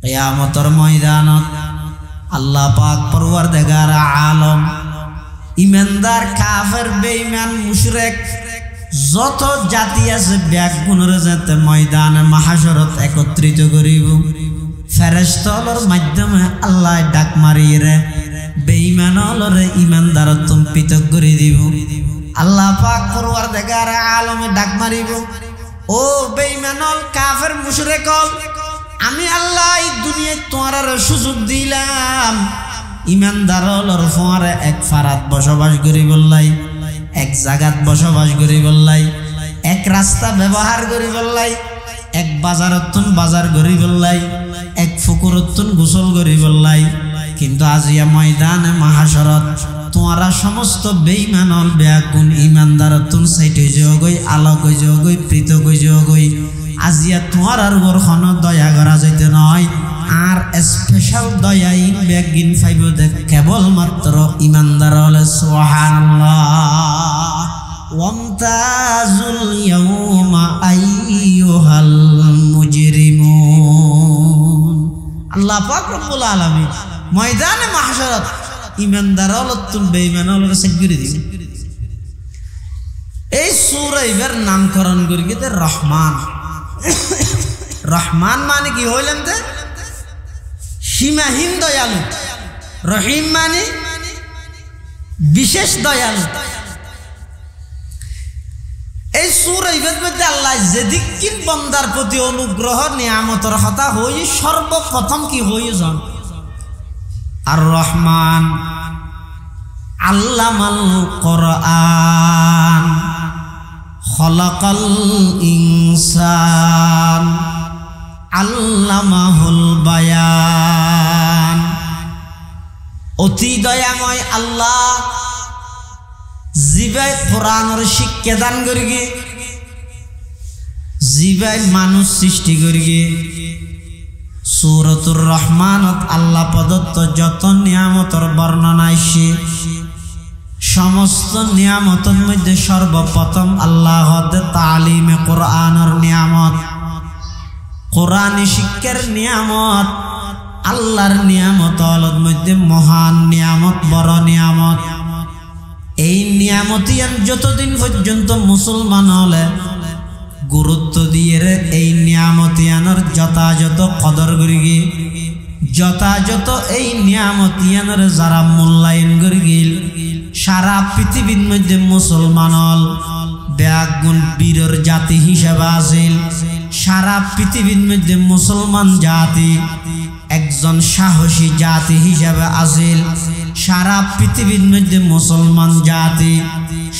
কিয়ামতের ময়দানত আল্লাহ পাক পরওয়ারদিগার আলম ইমানদার কাফের বেঈমান মুশরিক যত জাতি আছে ব্যাগুণের যাতে ময়দানে মাহশরত একত্রিত করিব ফেরেশতাদের মাধ্যমে আল্লাহ ডাক মারিয়ে বেঈমানরে ইমানদারত্ব পৃথক করে দিব। আল্লাহ পাক পরওয়ারদিগার আলমে ডাক মারিব, ও বেঈমানল কাফের মুশরিকল, আমি আল্লাহ এই দুনিয়ায় তোমার সুযোগ দিলাম ইমানদারলর ফোয়ারে এক ফারাত বসবাস করি বললাই, এক জায়গাত বসবাস করি বললাই, এক রাস্তা ব্যবহার করি বললাই, এক বাজারতুন বাজার করি বললাই, এক ফুকুরতুন গোসল করি বললাই। কিন্তু আজিয়া ময়দানে মাহশরত তোমারা সমস্ত বেঈমানল বেয়াগুন ইমানদারতুন সাইট হয়ে যাও গই, আলোক হয়ে যাও গই, পৃথক হয়ে যাও গই। আজিয়া তোমার আর ঘরখন দয়া করা যাইতে নয়, আর স্পেশাল দয়া ইন বেগিন ফাইব দেখ কেবলমাত্র ইমানদার হলে। সুবহানাল্লাহ। ওয়ামতাজুল ইয়াউমা আইয়ুহাল মুজরিমুন। আল্লাহ পাক রব্বুল আলামিন ময়দানে মাহশরত ইমানদার হলতুন বেঈমান হলরে সেগিরি দিছে। এই সূরা এর নামকরণ করি কে রহমান। রহমান মানে কি হইলেন তে সীমাহীন দয়ালু, রহিম মানে বিশেষ দয়ালু। এই সূরা এর মধ্যে আল্লাহ যেদিকিন বান্দার প্রতি অনুগ্রহ নিয়ামতের কথা হই সর্বপ্রথম কি হই জন আর রহমান আল্লামাল কোরআন খলাকাল ইনসান আল্লামাহুল বায়ান। অতি দয়াময় আল্লাহ জিবাই কোরআনের শিক্ষা দান করিগে, জিবাই মানুষ সৃষ্টি করিগে। সূরাতুর রহমানত আল্লাহ প্রদত্ত যত নিয়ামতের বর্ণনা আইছে সমস্ত নিয়ামতের মধ্যে সর্বপ্রথম আল্লাহ তালিমে কোরআনের নিয়ামত, কোরআনী শিক্ষার নিয়ামত আল্লাহর নিয়ামতের মধ্যে মহান নিয়ামত, বড় নিয়ামত। এই নিয়ামতিয়ান যতদিন পর্যন্ত মুসলমান হলে গুরুত্ব দিয়ে এই নিয়ামতিয়ানের যথাযথ কদর করিগে, যথাযথ এই নিয়ামতিয়ানের যারা মূল্যায়ন করিগিল সারা পৃথিবীর মধ্যে মুসলমান হল ব্যাগুণ বীরের জাতি হিসেবে আসিল। সারা পৃথিবীর মধ্যে মুসলমান জাতি একজন সাহসী জাতি হিসেবে আসিল। সারা পৃথিবীর মধ্যে মুসলমান জাতি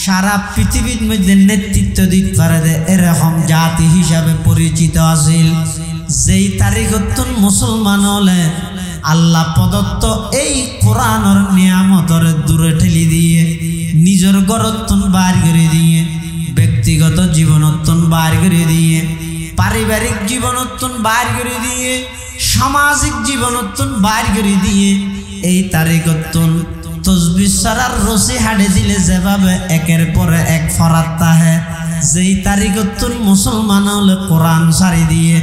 সারা পৃথিবীর মধ্যে নেতৃত্ব দিতে পারে এরকম জাতি হিসাবে পরিচিত আছিল। যেই তারিখতন মুসলমান হলে আল্লাহ প্রদত্ত এই কোরআনের নিয়ামতের দূরে ঠেলি দিয়ে নিজের ঘরতন বার করে দিয়ে, ব্যক্তিগত জীবনতন বার করে দিয়ে, পারিবারিক জীবনতন বার করে দিয়ে, সামাজিক জীবনতন বার করে দিয়ে এই তারিখতন তসবিহ সারার রশি হাড়ে দিলে যেভাবে একের পরে এক ফরাত তাহে, যেই তারিখতন মুসলমান হলে কোরআন সারি দিয়ে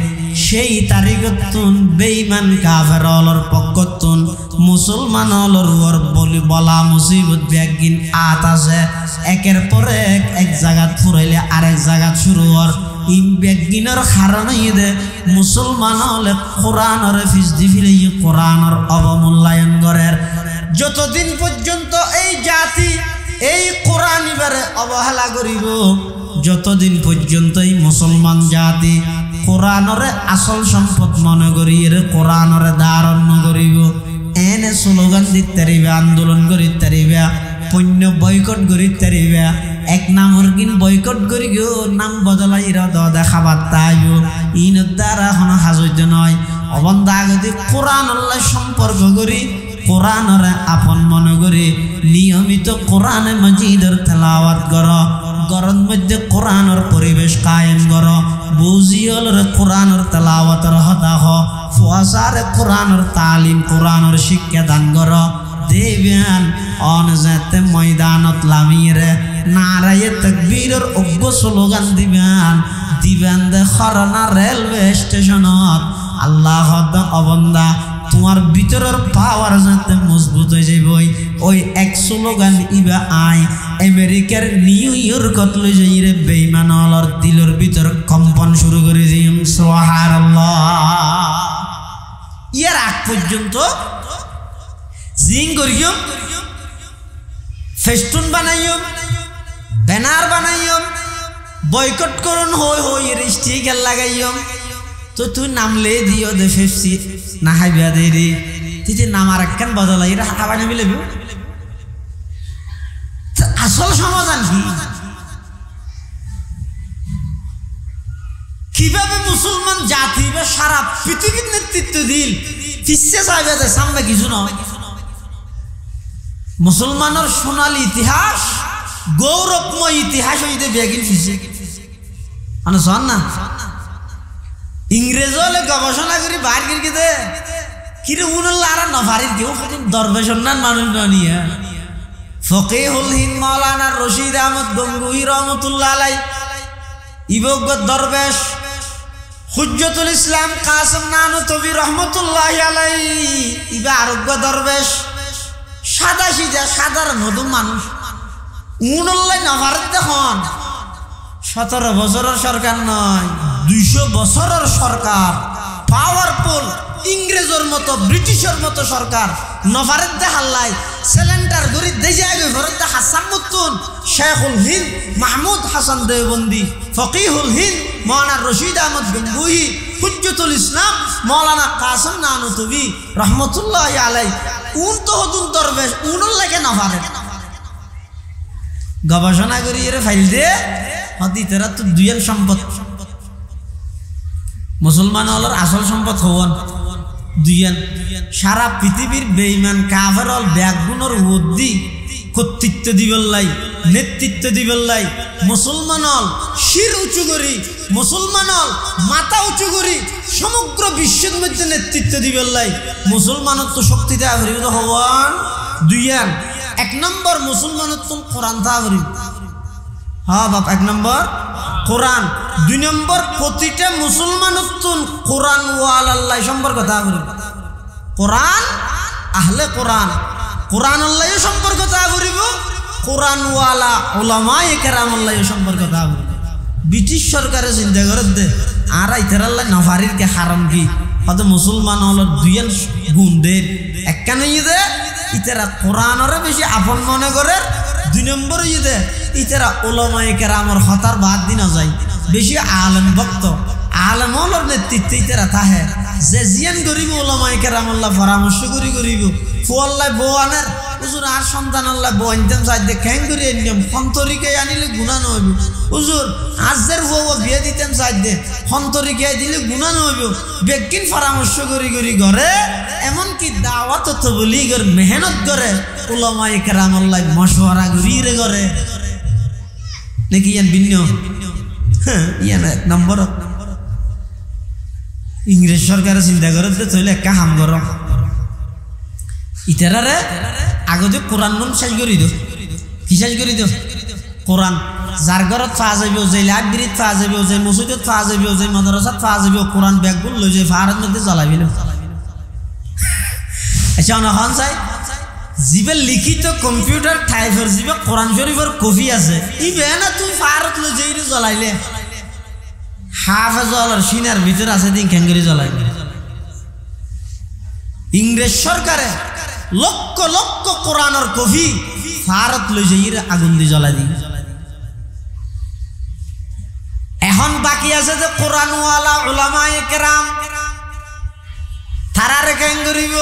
সেই তারিখতন বেঈমান কাফের হলর পক্ষতন মুসলমান হলর ওর বলি বলা মুসিবত ব্যাগিন আত আছে একের পরে এক জায়গা ফুরাইলে আরেক জায়গা শুরু হর ইন ব্যাগিনের কারণে দে মুসলমান হলে কোরআনের ফিজদি ফিরে কোরআনের অবমূল্যায়ন করের। যতদিন পর্যন্ত এই জাতি এই কোরআন এবারে অবহেলা করিব, যতদিন পর্যন্ত এই মুসলমান জাতি কোরআনরে আসল সম্পদ মনে করি এর কোরআনরে ধারণ করিব, এনে স্লোগান দিতে পারিবে, আন্দোলন করিতে পারিবে, পণ্য বয়কট করিতে পারিবে, এক নামর কিন বয়কট করি গো নাম বদলাই দেখাবার তাইব ইনের দ্বারা এখন হাজত নয়। অবন্ধা আগতে কোরআন আল্লাহ সম্পর্ক করি কোরআনরে আপন মনে করি নিয়মিত কোরআনে মাজিদের তেলাওয়াত কর, গরম মধ্যে কোরআনের পরিবেশ কায়েম কর, বুঝিয়লরে কোরআনের তেলাওয়াতের হতা হ, ফুয়াসারে কোরআনের তালিম কোরআনের শিক্ষা দান কর। দেবেন অন যেতে ময়দানত লামিরে নারায়ে তাকবীরের অজ্ঞ স্লোগান দিবেন, দিবেন দে খরনা রেলওয়ে স্টেশনত আল্লাহ অবন্দা তোমার ভিতরের পাওয়ার যাতে মজবুত হয়ে যাবে ওই এক স্লোগান ইবা আয় আমেরিকার নিউ ইয়র্কত লই যাই রে বেঈমানর দিলের ভিতর কম্পন শুরু করে দিম সুবহানাল্লাহ ইয়ার আগ পর্যন্ত জিং করিও ফেস্টুন বানাইও ব্যানার বানাইও বয়কট করুন হই হই এর স্টিকার লাগাইও তো তুই নামলে দিও দে ফেফসি না হাইবা দে রে তুই যে নাম আর একখান বদলাই এটা হাঁটা বানিয়ে মিলেবি আসল সমাধান কি কিভাবে মুসলমান জাতি বা সারা পৃথিবীর নেতৃত্ব দিল পিছিয়ে চাইবে যে সামনে কিছু নয় মুসলমানের সোনালী ইতিহাস গৌরবময় ইতিহাস হইতে বেগিন ফিসে মানে শোন না ইংরেজ হলে গবেষণা করি বাইর করে দে কিরে উনল্লা আর নফারির কেউ দরবে সন্ন্যান মানুষ নিয়ে ফকিহুল হিন্দ মাওলানা রশিদ আহমদ গঙ্গুহি রহমতুল্লাহ আলাই ইবজ্ঞ দরবেশ হুজ্জতুল ইসলাম কাসিম নানুতবি রহমতুল্লাহ আলাই ইবা আরোগ্য দরবেশ সাদা সিধা সাধারণ মধু মানুষ উনল্লাই নফারির দেখুন 17 বছরের সরকার নয় 200 বছরের সরকার পাওয়ারফুল ইংরেজের মতো ব্রিটিশের মতো সরকার নফারের দে হাল্লাই সিলিন্ডার গরি দেজে আগে ঘরের দে হাসান মুতুন শেখুল হিন্দ মাহমুদ হাসান দেওবন্দি ফকিহুল হিন্দ মাওলানা রশিদ আহমদ গঙ্গুহি হুজ্জতুল ইসলাম মাওলানা কাসিম নানুতবি রহমতুল্লাহ আলাই উন তো হদুন দরবেশ উনুর লাগে নফারে গবেষণা করি এর ফাইল দে হদিতেরা তো দুইয়ের সম্পদ মুসলমান হলার আসল সম্পদ হওয়ান দুইয়ান সারা পৃথিবীর বেঈমান কাফের হল ব্যাগুণর উদ্দি কর্তৃত্ব দিবল্লাই নেতৃত্ব দিবল্লাই মুসলমান হল শির উঁচু করি মুসলমান হল মাথা উঁচু করি সমগ্র বিশ্বের মধ্যে নেতৃত্ব দিবল্লাই মুসলমানের তো শক্তিতে আবরিত হওয়ান দুইয়ান 1 নম্বর মুসলমানের তো কোরআন তা আবরিত হ্যাঁ বাপ 1 নম্বর কোরআন 2 নম্বর প্রতিটা মুসলমানের তো কোরআন ওয়াল আল্লাহ সম্পর্ক তা আবরিত কোরআন আহলে কোরআন কোরআন আল্লাহ সম্পর্ক তা আবরিব কোরআন ওয়ালা উলামায়ে কেরাম আল্লাহ সম্পর্ক তা আবরিব ব্রিটিশ সরকারে চিন্তা করে দে আর আইতার আল্লাহ নফারির কে হারাম কি হয়তো মুসলমান হলো দুইয়ের গুণ দে একখানে দে ইতারা কোরআনরে বেশি আপন মনে করে 2 নম্বর দে ইতারা উলামায়ে কেরামর হতার বাদ দিনা যায় বেশি আলেম ভক্ত আলেম হলোর নেতৃত্বে ইতারা তাহে যে জিয়ান গরিব উলামায়ে কেরাম আল্লাহ পরামর্শ করি গরিব ফুয়াল্লাহ বউ আনার হুজুর আর সন্তান আল্লাহ বউ আনতেন চাইতে খ্যাং করে নিয়ম সন্তরিকে আনিলে গুণা নহইব হুজুর আজের বউ বিয়ে দিতেন চাইতে সন্তরিকে দিলে গুণা নহইব বেকিন পরামর্শ করি করি ঘরে এমনকি দাওয়াত তো বলি গর মেহনত করে উলামায়ে কেরাম আল্লাহ মশওয়ারা করি রে করে নাকি ইয়ান ভিন্ন হ্যাঁ ইয়ান 1 নম্বর ইংরেজ সরকার চিন্তা করে তৈলে একটা হাম করো ইতারারে আগতে কোরআন নুন শেষ করি দো কি শেষ করি দো কোরআন যার ঘরত পাওয়া যাবে যে লাইব্রেরিত পাওয়া যাবে যে মসজিদত পাওয়া যাবে যে মাদ্রাসাত পাওয়া যাবে কোরআন ব্যাগগুলো লই যায় ফাহারের মধ্যে জ্বালাবিল আচ্ছা অনহন চাই জিবে লিখিত কম্পিউটার টাইপের জিবে কোরআন শরীফের কপি আছে ইবে না তুই ফাহারত লই যাই জ্বালাইলে হাফেজর সিনার ভিতর আছে দিন খেঙ্গরি জ্বালাইলে ইংরেজ সরকারে লক্ষ লক্ষ কোরআনের কপি ভারত লই যাই আগুন দিয়ে জ্বলাই দি এখন বাকি আছে যে কোরআনওয়ালা উলামায়ে কেরাম তারারে কেন করিব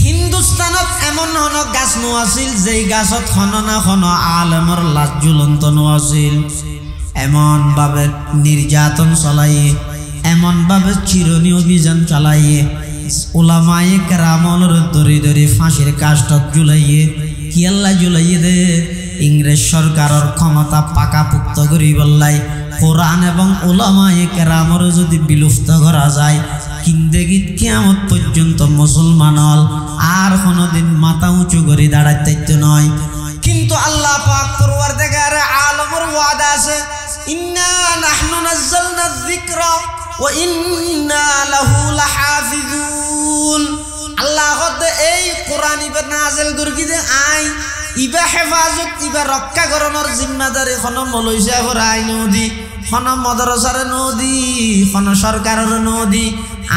হিন্দুস্তানত এমন হন গাছ নোয়াছিল যেই গাছত খন না খন আলেমর লাশ ঝুলন্ত নোয়াছিল এমন ভাবে নির্যাতন চলাইয়ে এমন ভাবে চিরনি অভিযান চালাইয়ে উলামায়ে কেরামর ধরে ধরে ফাঁসির কাজটা ঝুলাইয়ে কি আল্লাহ ঝুলাইয়ে দে ইংরেজ সরকারের ক্ষমতা পাকাপুক্ত করি বললাই কোরআন এবং উলামায়ে কেরামর যদি বিলুপ্ত করা যায় কিন্দেগিত কিয়ামত পর্যন্ত মুসলমান হল আর কোনোদিন মাথা উঁচু করে দাঁড়াইতে নয় কিন্তু আল্লাহ পাক পরওয়ারদিগারে আলমের ওয়াদা আছে ইন্না নাহনু নাযালনা যিকরা ওয়া ইন্না লাহু লাহাফিজুন আল্লাহ হতে এই কোরআন ইবা নাযিল করকি যে আই ইবা হেফাজত ইবা রক্ষা করণের জিম্মাদারি কোন মৌলইসা করাই নদি কোন মাদ্রাসার নদি কোন সরকারের নদি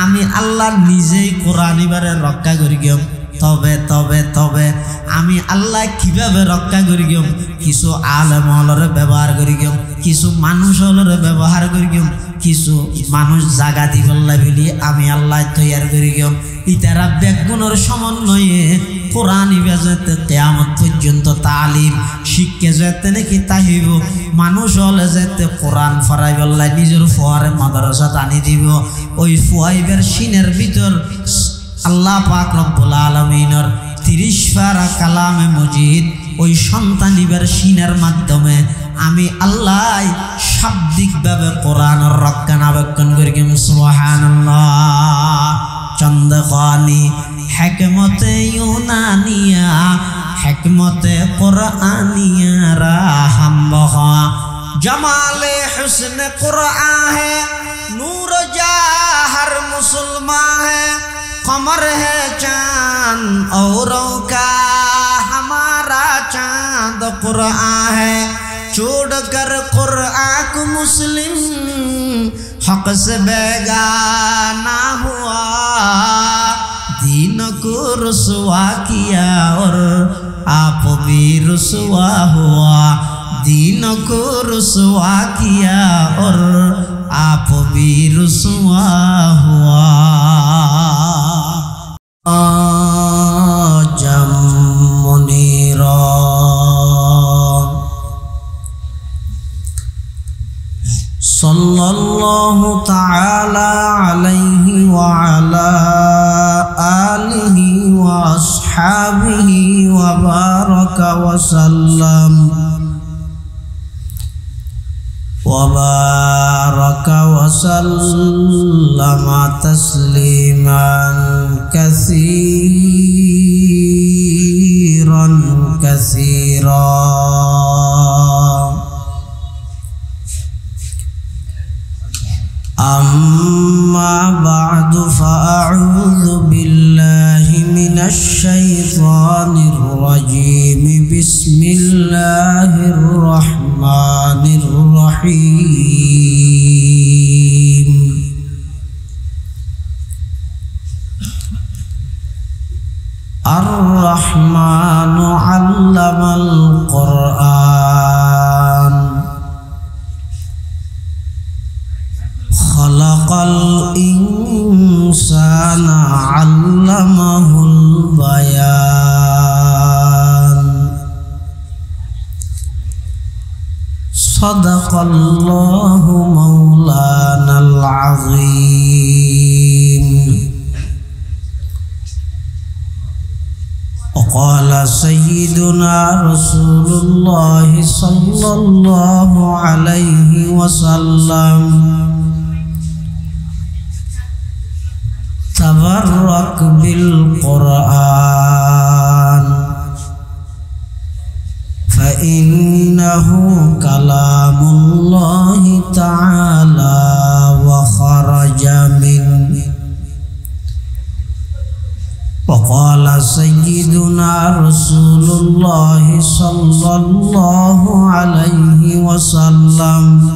আমি আল্লাহ নিজেই কোরআন ইবারে রক্ষা করি গেম তবে তবে তবে আমি আল্লাহ কিভাবে রক্ষা করি গেম কিছু আলেম হলরে ব্যবহার করি গেম কিছু মানুষ হলরে ব্যবহার করি গেম কিছু মানুষ জাগা দিবল্লা বলি আমি আল্লাহ তৈয়ার করি গেম ইতারা বেগুনের সমন্বয়ে কোরআন ইবাজতে কিয়ামত পর্যন্ত তালিম শিক্ষা যেতে নাকি তাহিব মানুষ হলে যেতে কোরআন ফরাই বল্লা নিজের ফুয়ারে মাদ্রাসা টানি দিব ওই ফুয়াইবের সিনের ভিতর আল্লাহ পাক রব্বুল আলামিনের 30 পারা কালামে মজিদ ওই সন্তানিবের সিনের মাধ্যমে আমি আল্লাহ শাব্দিকভাবে কোরআনের রক্ষণাবেক্ষণ করি সুবহানাল্লাহ চন্দ্রখানি হিকমতে ইউনানিয়া হিকমতে কুরআনিয়া রাহম বহা जमाले हुस्न कुरआन है नूर जाहर मुसलमान है कमर है चांद औरों का हमारा चांद कुरआन है छोड़ कर कुरआन को मुस्लिम हक से बेगाना हुआ दीन को रुसवा किया और आप भी रुसवा हुआ दीन को रुसवा किया और आप भी रुसवा हुआ जम मुनीरा सल्लल्लाहु ताला अलैहि व अला आलिहि व अस्हाबिहि व बारक व सल्लम وبارك وسلم تسليما كثيرا كثيرا أما بعد فأعوذ بالله من الشيطان الرجيم بسم الله الرحمن الرحيم الرحمن علم القرآن خلق الإنسان علمه البيان صدق الله مولانا العظيم وقال سيدنا رسول الله صلى الله عليه وسلم تبرك بالقرآن فإنه كلام الله تعالى وخرج منه وقال سيدنا رسول الله صلى الله عليه وسلم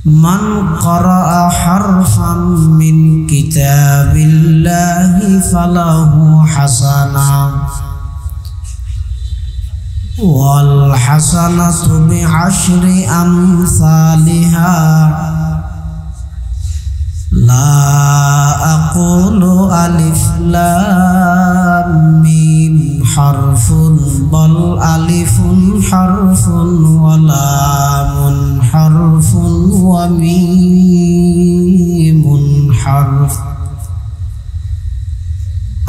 من قرأ حرفا من كتاب الله فله حسنة والحسنة بعشر أمثالها لا أقول ألف لام ميم حرف بل ألف حرف ولام حرف وميم حرف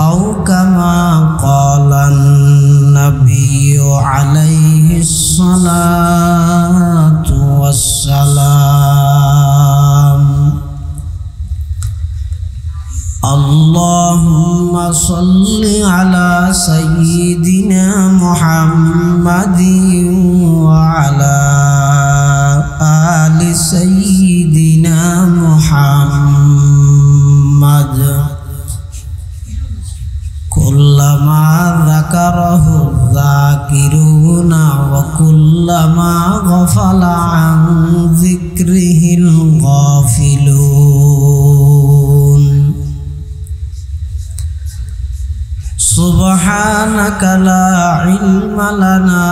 أو كما قال النبي عليه الصلاة والسلام اللهم صل على سيدنا محمد وعلى آل لا علم لنا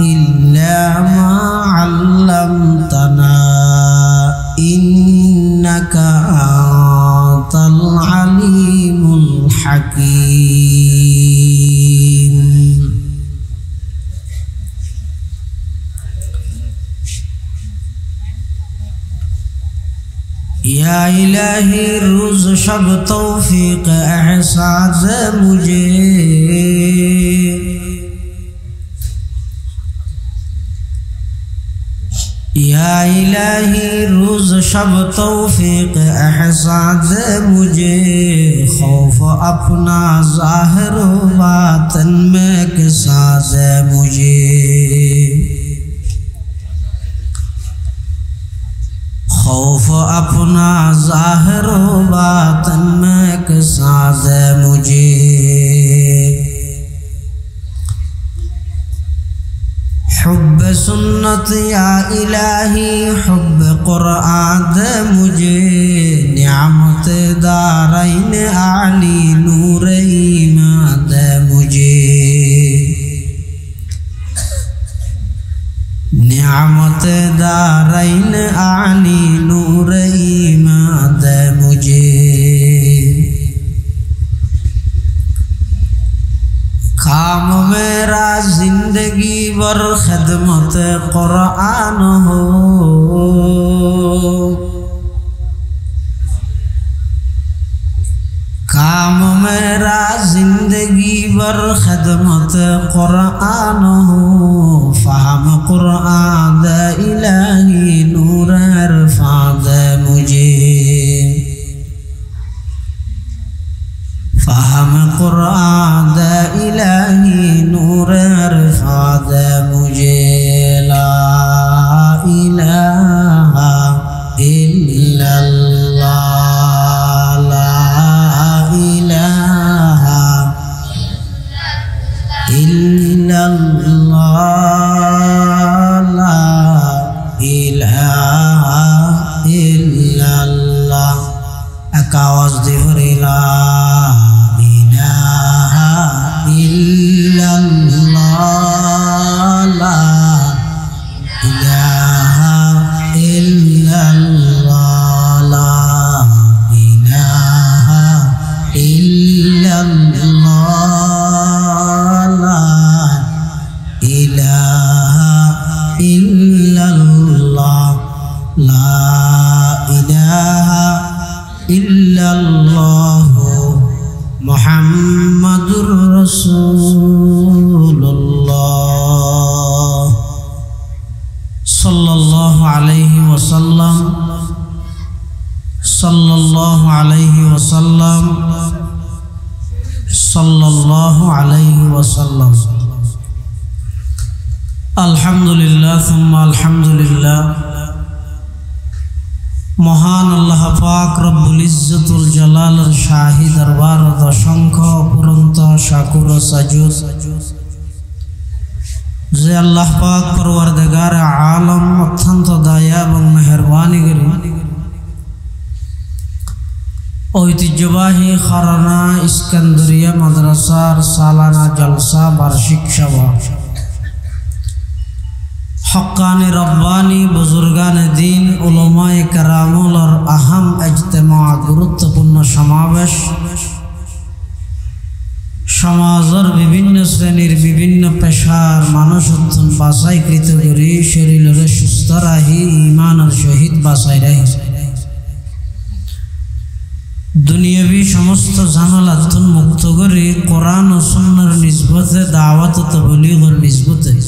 إلا ما علمتنا إنك أنت العليم الحكيم या इलाही रोज़ शब तौफीक एहसास मुझे या इलाही रोज़ शब तौफीक एहसास मुझे खौफ अपना ज़ाहिर बातन में के साज़ मुझे खौफ अपना ज़ाहिर बातन में के साज़ मुझे हुब्ब सुन्नत या इलाही हुब्ब कुरान दे मुझे नियामत दारैन आली नूर ईमान दे मुझे नियामत दारैन आली नूर ईमान दे मुझे काम मेरा जिंदगी भर खिदमत कुरान हो काम मेरा जिंदगी भर खिदमत कुरान हो फ़हम कुरान दे इलाही नूर इरफा दे मुझे फ़हम कुरान दे इलाही नूर इरफा दे मुझे ला इलाहा इल्लल्लाह ला इलाहा इल्लल्लाह ला इलाहा इल्लल्लाह एक आवाज़ दे ला मुहम्मदुर रसूलुल्लाह सल्लल्लाहु अलैहि वसल्लम सल्लल्लाहु अलैहि वसल्लम सल्लल्लाहु अलैहि वसल्लम अल्हम्दुलिल्लाह सुम्मा अल्हम्दुलिल्लाह महान अल्लाह पाक रब्बुल इज्जतुल जलाल शाही दरबार असंख्य पुरंत शाकुर सजूद जे अल्लाह पाक परवरदिगार आलम अत्यंत दया एवं मेहरबानी करी ऐतिह्यबाही खाराना इस्कंदरिया मदरसार सालाना जलसा वार्षिक सभा हक्कानी रब्बानी बुजुर्गान दीन उलमाए करामुल और अहम इज्तिमा गुरुत्वपूर्ण समावेश समाजर विभिन्न श्रेणीर विभिन्न पेशार मानुष उत्थन बासाई कृत करी शरीर सुस्थ राही ईमान और शहीद बासाई रही दुनियावी समस्त झामेला मुक्त करी कुरान और सुन्नर निस्बते दावत तबलीग और निस्बते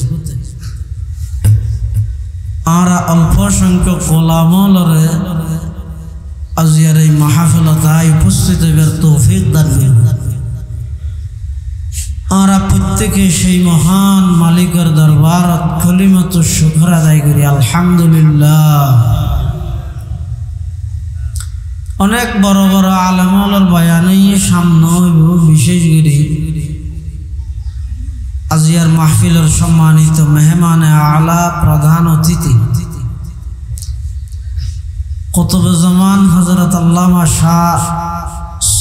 आरा अल्प संख्यक गोलामोलरे आजियार এই মাহফিলতায় উপস্থিত হবার তৌফিক দান করুন आरा प्रत्येके সেই মহান মালিকের দরবারত কলিমাতু শুকর আদায় করি আলহামদুলিল্লাহ অনেক বড় বড় আলেমুলের বয়ানে সামনে হইব বিশেষ করে আজিয়ার মাহফিলের সম্মানিত মেহমানে আলা প্রধান অতিথি कुतुब ज़मान हज़रत अल्लामा शाह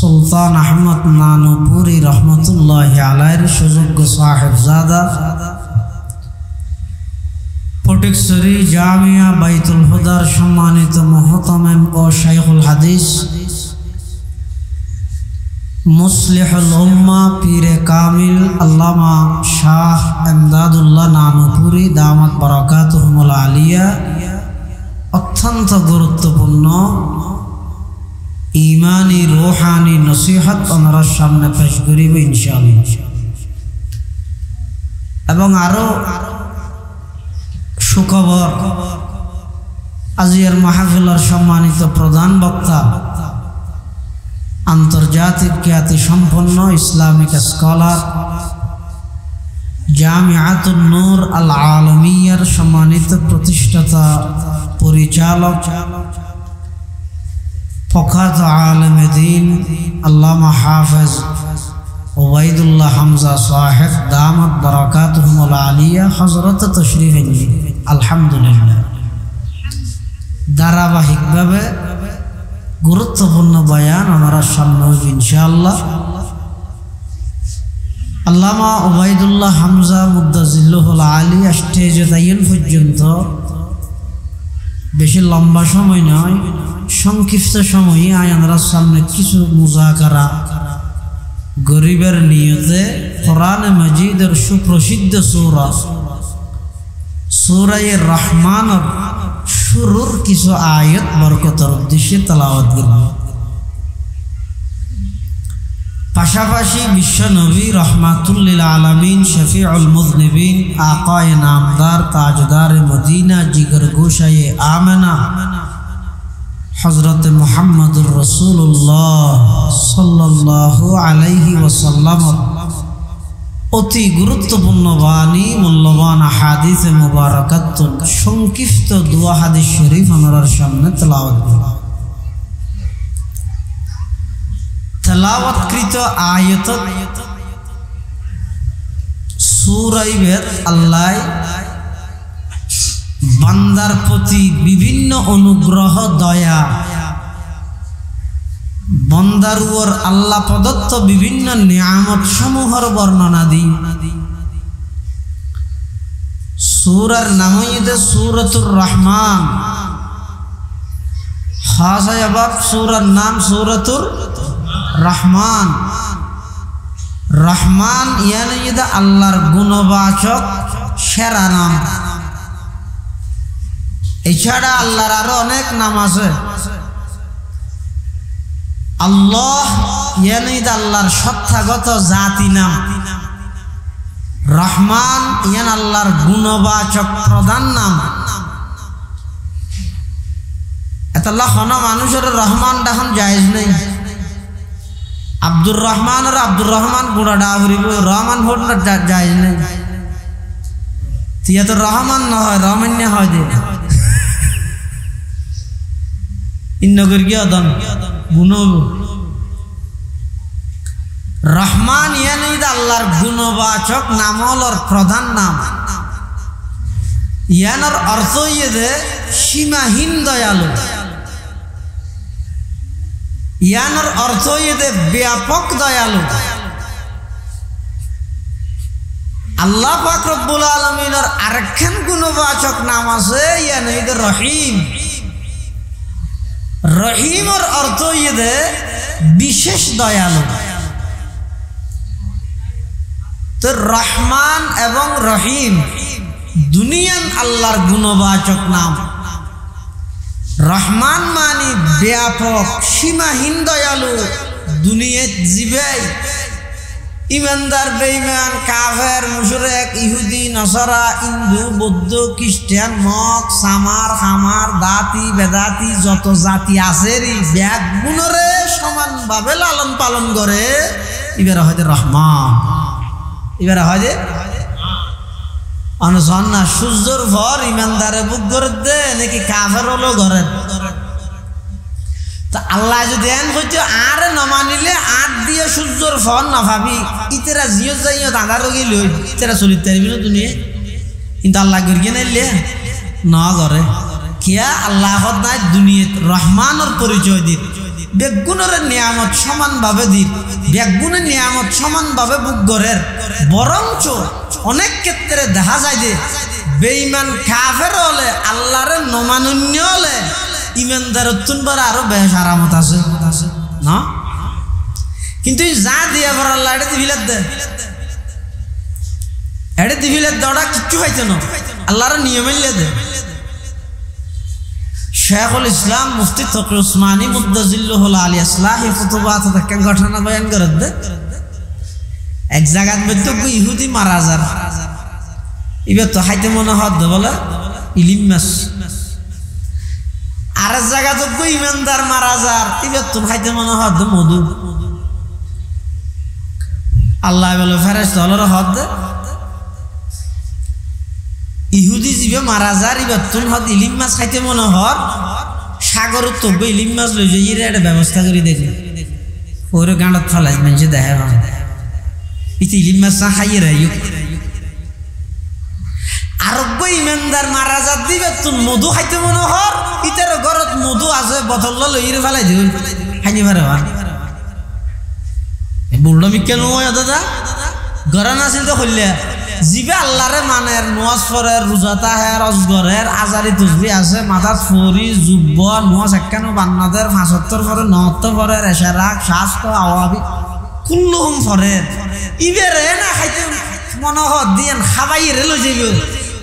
সুলতান আহমদ নানুপুরি রহমতুল্লাহি আলাইহির সুযোগ্য সাহেবজাদা ফটিকছড়ি জামিয়া বাইতুল হুদার সম্মানিত মুহতামিম ও শাইখুল হাদিস মুসলিহুল উম্মাহ পীরে কামিল আল্লামা শাহ এমদাদুল্লাহ নানুপুরি দামাত বারাকাতুহুল আলিয়া অত্যন্ত গুরুত্বপূর্ণ ইমানি রূহানি নসিহত ওনার সামনে পেশ করিব ইনশাআল্লাহ। এবং আরো সুখবর, আজিয়ার মাহফিলের সম্মানিত প্রধান বক্তা আন্তর্জাতিক খ্যাতি সম্পন্ন ইসলামিক স্কলার জামিআতুন নূর আল আলমিয়ার সম্মানিত প্রতিষ্ঠাতা পরিচালক ফখাত আলেমে দ্বীন আল্লামা হাফেজ ওবাইদুল্লাহ হামজা সাহেব দামাত বারাকাতুহুল আলিয়া হযরত তশরীফ এনেছেন। আলহামদুলিল্লাহ, ধারাবাহিকভাবে গুরুত্বপূর্ণ বয়ান আমরা সামনে হইব ইনশাআল্লাহ। আল্লামা ওবাইদুল্লাহ হামজা মুদ্দাজিল্লুহুল আলী স্টেজে তাইন পর্যন্ত বেশি লম্বা সময় নয়, সংক্ষিপ্ত সময়ে আয়ানরার সামনে কিছু মুজাকারা গরিবের নিয়তে কোরআনে মাজিদের সুপ্রসিদ্ধ সূরা সূরা রহমানের শুরুর কিছু আয়াত বরকতের উদ্দেশ্যে তেলাওয়াত করব। পাশাপাশি বিশ্ব নবী রহমাতুল লিল আলামিন শফিউল মুযনিবিন আকায়ে নামদার তাজদার মদিনা জিগর গোশায়ে আমেনা হযরত মুহাম্মদুর রাসূলুল্লাহ সাল্লাল্লাহু আলাইহি ওয়াসাল্লাম অতি গুরুত্বপূর্ণ বাণী মূল্যবান হাদিসে মুবারাকাত সংক্ষিপ্ত দোয়া হাদিস শরীফ আমাদের সামনে তেলাওয়াত করব। তেলাওয়াতকৃত আয়াত সূরা আল্লাহ বান্দার প্রতি বিভিন্ন অনুগ্রহ দয়া, বান্দার উপর আল্লাহ প্রদত্ত বিভিন্ন নিয়ামত সমূহের বর্ণনা দিই। সূরার নাম হইতে সূরাতুর রহমান, খাসায়াবাব সূরার নাম সূরাতুর রহমান। রহমান ইয়ানি আল্লাহর গুণবাচক সেরা নাম। এছাড়া আল্লাহর আরো অনেক নাম আছে। আল্লাহ ইয়ানি আল্লাহর সত্তাগত জাতি নাম। রহমান ইয়ান আল্লাহর গুণবাচক প্রধান নাম। এতলা কোন মানুষের রহমান ডাখন জায়েজ নেই। আব্দুর রহমান আর আব্দুর রহমান গুড়া ডা হরিব, রহমান ভোট জায়েজ নেই। তিয়া তো রহমান নহয়, রহমান্য হয় দে ইন্নগর গিয়ে অদন গুণ। রহমান ইয়ানি আল্লাহর গুণবাচক নাম হলর প্রধান নাম। ইয়ানোর অর্থ ইয়ে দে সীমাহীন দয়ালু। ইয়ানোর অর্থ ইয়ে দে ব্যাপক দয়ালু। আল্লাহ পাক রব্বুল আলামিনের আরেকখান গুণবাচক নাম আছে, ইয়ানি রহিম। রহিমর অর্থ ইয়ে দে বিশেষ দয়ালু। তো রহমান এবং রহিম দুনিয়ান আল্লাহর গুণবাচক নাম। রহমান মানি ব্যাপক সীমাহীন দয়ালু। দুনিয়াত জীবে ইমানদার বেঈমান কাফের মুশরিক ইহুদি নসারা হিন্দু বৌদ্ধ খ্রিস্টান মগ সামার খামার দাতি বেদাতি যত জাতি আছে ব্যাগ গুণরে সমানভাবে লালন পালন করে। এবারে হয় রহমান, এবারে হয় যে অনুসন না সূর্যর ভর ইমানদারে বুক করে দে নাকি কাফের হলো ঘরে। তা আল্লাহ যদি এন হইতে আর নমানিলে আট দিয়ে সূর্যর ফল না ভাবি ইতেরা জিও যাইও দাদারও গেল ইতেরা চলিতে পারবি না দুনিয়া। কিন্তু আল্লাহ গিয়ে নাইলে ন করে কিয়া আল্লাহ নাই দুনিয়াত রহমানের পরিচয় দিত। বেগুনের নিয়ামত সমানভাবে দিন, বেগুনের নিয়ামত সমানভাবে বুক গরের, বরঞ্চ অনেক ক্ষেত্রে দেখা যায় যে বেঈমান কাফের হলে আল্লাহরে নমানুন্য হলে ইমানদারের তুনবার আরো বেশ আরামত আছে না। কিন্তু যা দিয়ে আবার আল্লাহ এটা দিবিলাত দে, এটা দিবিলাত দেওয়াটা কিচ্ছু পাইছে না, আল্লাহর নিয়মিল্লে দে। শেখুল ইসলাম মুফতি তকি উসমানী মুদ্দাজিল্লুহুল আলী আসলাহি ফুতুবাত থেকে ঘটনা বয়ান করে দে। এক জায়গার মধ্যে ইহুদি মারা যার, এবার তো হাইতে মনে হদ বলে ইলিম মাছ। আর এক জায়গা তো ইমানদার মারা যার, এবার তো হাইতে মনে হদ মধু। আল্লাহ বলে ফেরেশতা হলর হদ দে, ইহুদি জীবে মারা যার এবার তুন হদ ইলিম মাছ খাইতে মনে হর, সাগর তো ইলিম মাছ লই যাই একটা ব্যবস্থা করি দেখি ওর গাঁড়ত ফেলাই মানুষে দেখা ইতি ইলিম মাছ না খাইয়ে রাই। আরোগ্য ইমানদার মারা যার দিবে তুন মধু খাইতে মনে হর, ইতার ঘরত মধু আছে বোতল লইরে ফেলাই দিও খাইনি পারে বুড়ো বিজ্ঞান দাদা গরান আছিল তো হইলে জিবে আল্লাহরে মানের, নোয়াজ পড়ের, রোজা তাহের, অজগরের, আজারি তুজবি আছে, মাথাত ফুরি জুব্ব নোয়াজ একানো বান্নাদের ৭৫ পরে ৯০ পরে রেশারাক স্বাস্থ্য আওয়াবি কুল্লুহুম পরে ইবেরে না খাইতে মনে হদ দিয়েন খাবাই রেলো যাইব।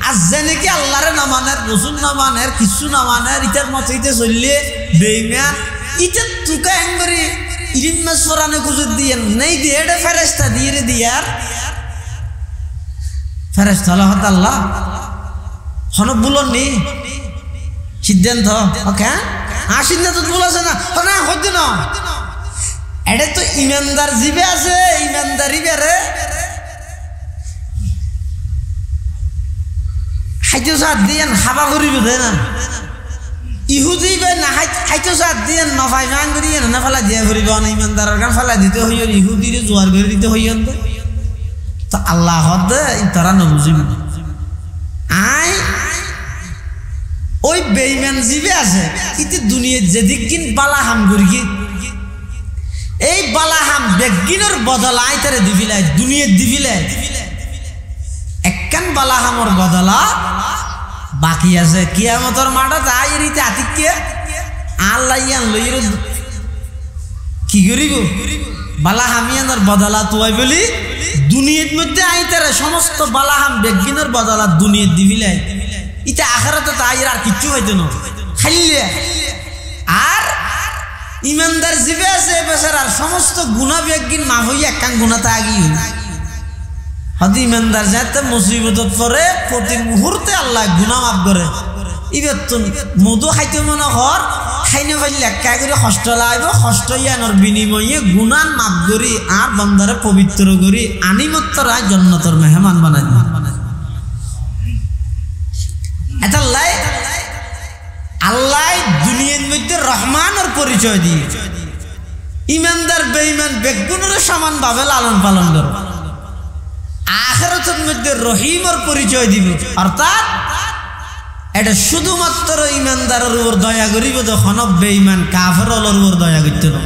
আর যে নাকি আল্লাহরে না মানের, রসুল না মানের, কিছু না মানের, ইটার মতো ইতে চললে বেইমান ইটা তুকা এন করে ইলিম মাছ পরানে কুজুর দিয়ে নেই দিয়ে এটা ফেরেশতা দিয়ে রে দিয়ার ফেরেশতা আল্লাহ হন বুলন নি সিদ্ধান্ত ওকে সিদ্ধান্ত বলেছে না না হইতে না। এটা তো ইমানদার জিবে আছে, ইমানদারি বেড়ে খাইতে সাত দিয়ে হাবা করিব দে না। ইহুদি বে না খাইতে সাত দিয়ে নফাই ফান করি না ফেলা দিয়ে করিব না, ইমানদারের গান ফেলা দিতে হইল, ইহুদিরে জোয়ার করে দিতে হইল। তো আল্লাহ হদ তারা নবুঝিব আই ওই বেইমান জিবে আছে ইতি দুনিয়ার যেদিক কিন বালাহাম করি এই বালাহাম বেগিনের বদলা আই তারে দিবিলাই দুনিয়ার দিবিলাই একখান বালাহামর বদলা বাকি আছে কিয়ামতের মাঠে তাই রীতি আতিককে আল্লাহ ইয়ান লইর কি করিব বালাহামিয়ানোর বদলা তুই বলি দুনিয়ার মধ্যে আইতারে সমস্ত বালাহাম বেগিনের বদলা দুনিয়ার দিবিলাই ইটা আখিরাতে তাই আর কিচ্ছু হইতো না খাইলে। আর ইমানদার জিবে আছে বেচারার সমস্ত গুনাহ বেগিন মাফ হই একখান গুনাহ তা আগি হদি ইমানদার যাতে মুসিবতত পড়ে প্রতি মুহূর্তে আল্লাহ গুনাহ মাফ করে। ইবে তো মধু খাইতে মনে হর খাইনে পাইলে একা করে কষ্ট লাগবে, কষ্ট ইয়ানোর বিনিময়ে গুনাহ মাফ করি আর বান্দারে পবিত্র করি আনিমত্তরা জান্নাতের মেহমান বানাই দিন। এটা আল্লাহ দুনিয়ার মধ্যে রহমানের পরিচয় দিয়ে ইমানদার বেঈমান বেগুনের সমান ভাবে লালন পালন করে, আখিরাতের মধ্যে রহিমের পরিচয় দিব। অর্থাৎ এটা শুধুমাত্র ইমানদারের উপর দয়া করিব, যখন বেঈমান কাফেরের উপর দয়া করতে না।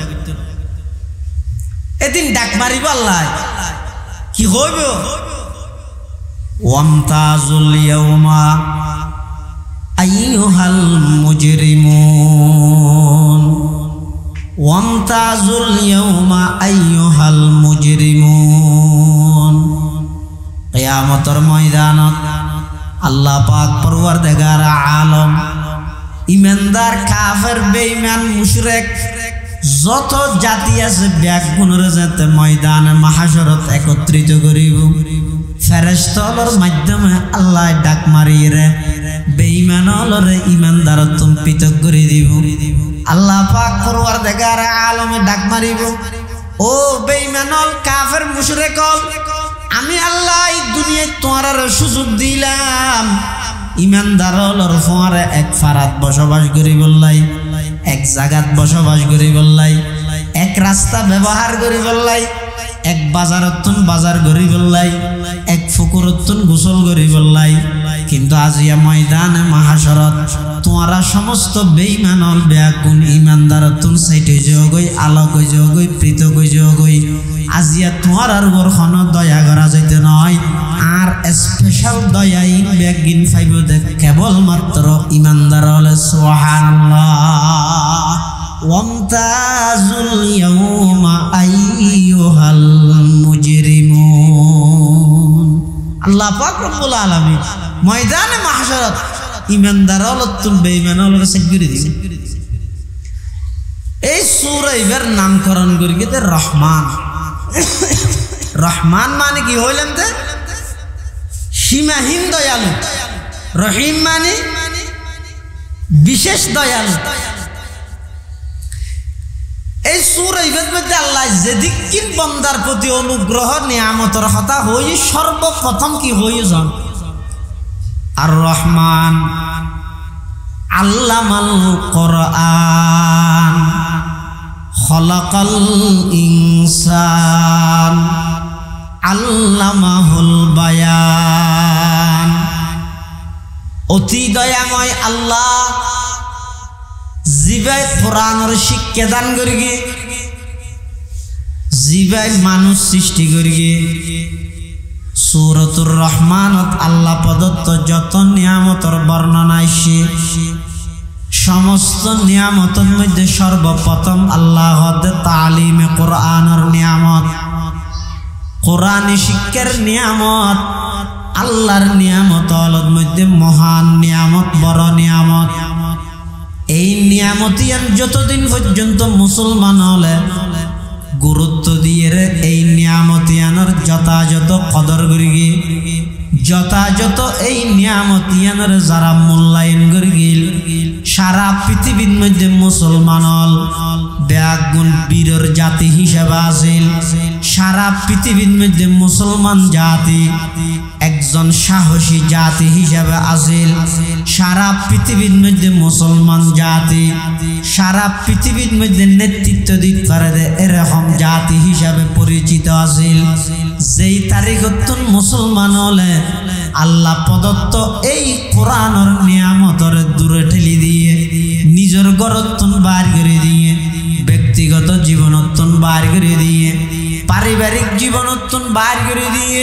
এদিন ডাক মারিব আল্লাহ কি হইব ওয়ামতাজুল ইয়াউমা আইয়ুহাল মুজরিমুন ওয়ামতাজুল ইয়াউমা আইয়ুহাল মুজরিমুন। কিয়ামতের ময়দানত আল্লাহ পাক পরওয়ারদিগার আলম ইমানদার কাফের বেঈমান মুশরিক যত জাতি আছে ব্যাগুণের যাতে ময়দানে মাহশরত একত্রিত করিব। ফেরেশতার মাধ্যমে আল্লাহ ডাক মারিয়ে বেঈমানরে ইমানদারত্ব পৃথক করে দিব। আল্লাহ পাক পরওয়ারদিগার আলমে ডাক মারিব, ও বেঈমানল কাফের মুশরিকল, আমি আল্লাহ এই দুনিয়ায় তোমার সুযোগ দিলাম ইমানদারর ফোয়ারে এক ফারাত বসবাস করি বললাই, এক জায়গাত বসবাস করি বললাই, এক রাস্তা ব্যবহার করি বললাই, এক বাজারতুন বাজার করি বললাই, এক ফুকুরতুন গোসল করি বললাই। কিন্তু আজিয়া ময়দানে মাহাশরত তোরা সমস্ত বেঈমানল বেয়াকুন ইমানদার তুন সাইটে যোগই আলোক যোগই প্রীতক যোগই আজিয়া তোরার উপর খন দয়া করা যাইতে নয় আর স্পেশাল দয়া ইন বেগিন ফাইব দেখ কেবলমাত্র ইমানদার হলে সুবহানাল্লাহ ওয়ামতাজুল ইয়াউমা আইয়ুহাল মুজরিমুন আল্লাহ পাক রব্বুল আলামিন ময়দানে মাহশারত ইমানদার হলতুন বেঈমান হলর সেগুরি দিছে এই সূরা এর নামকরণ করি কে রহমান রহমান মানে কি হইলেন তে সীমাহীন দয়ালু রহিম মানে বিশেষ দয়ালু এই সূরা এর মধ্যে আল্লাহ যেদিকিন বান্দার প্রতি অনুগ্রহ নিয়ামতের কথা হই সর্বপ্রথম কি হই জান আর রহমান আল্লামাল কোরআন খলাকাল ইনসান আল্লামাহুল বায়ান অতি দয়াময় আল্লাহ জিবাই কোরআনের শিক্ষা দান করিগে জিবাই মানুষ সৃষ্টি করিগে সূরাতুর রহমানত আল্লাহ প্রদত্ত যত নিয়ামতের বর্ণনা আইছে সমস্ত নিয়ামতের মধ্যে সর্বপ্রথম আল্লাহ তালিমে কোরআনের নিয়ামত কোরআনী শিক্ষার নিয়ামত আল্লাহর নিয়ামতের মধ্যে মহান নিয়ামত বড় নিয়ামত এই নিয়ামতিয়ান যতদিন পর্যন্ত মুসলমান হলে গুরুত্ব দিয়ে এই নিয়ামতিয়ানের যথাযথ কদর করিগে যথাযথ এই নিয়ামতিয়ানের যারা মূল্যায়ন করিগিল সারা পৃথিবীর মধ্যে মুসলমান হল ব্যাগুণ বীরের জাতি হিসেবে আছিল সারা পৃথিবীর মধ্যে মুসলমান জাতি একজন সাহসী জাতি হিসেবে আছিল সারা পৃথিবীর মধ্যে মুসলমান জাতি সারা পৃথিবীর মধ্যে নেতৃত্ব দিতে পারে এরকম জাতি হিসেবে পরিচিত আছিল যেই তারিখতন মুসলমান হলে আল্লাহ প্রদত্ত এই কোরআনের নিয়ামতের দূরে ঠেলি দিয়ে নিজের ঘরতন বার করে দিয়ে ব্যক্তিগত জীবনতন বার করে দিয়ে পারিবারিক জীবনতন বার করে দিয়ে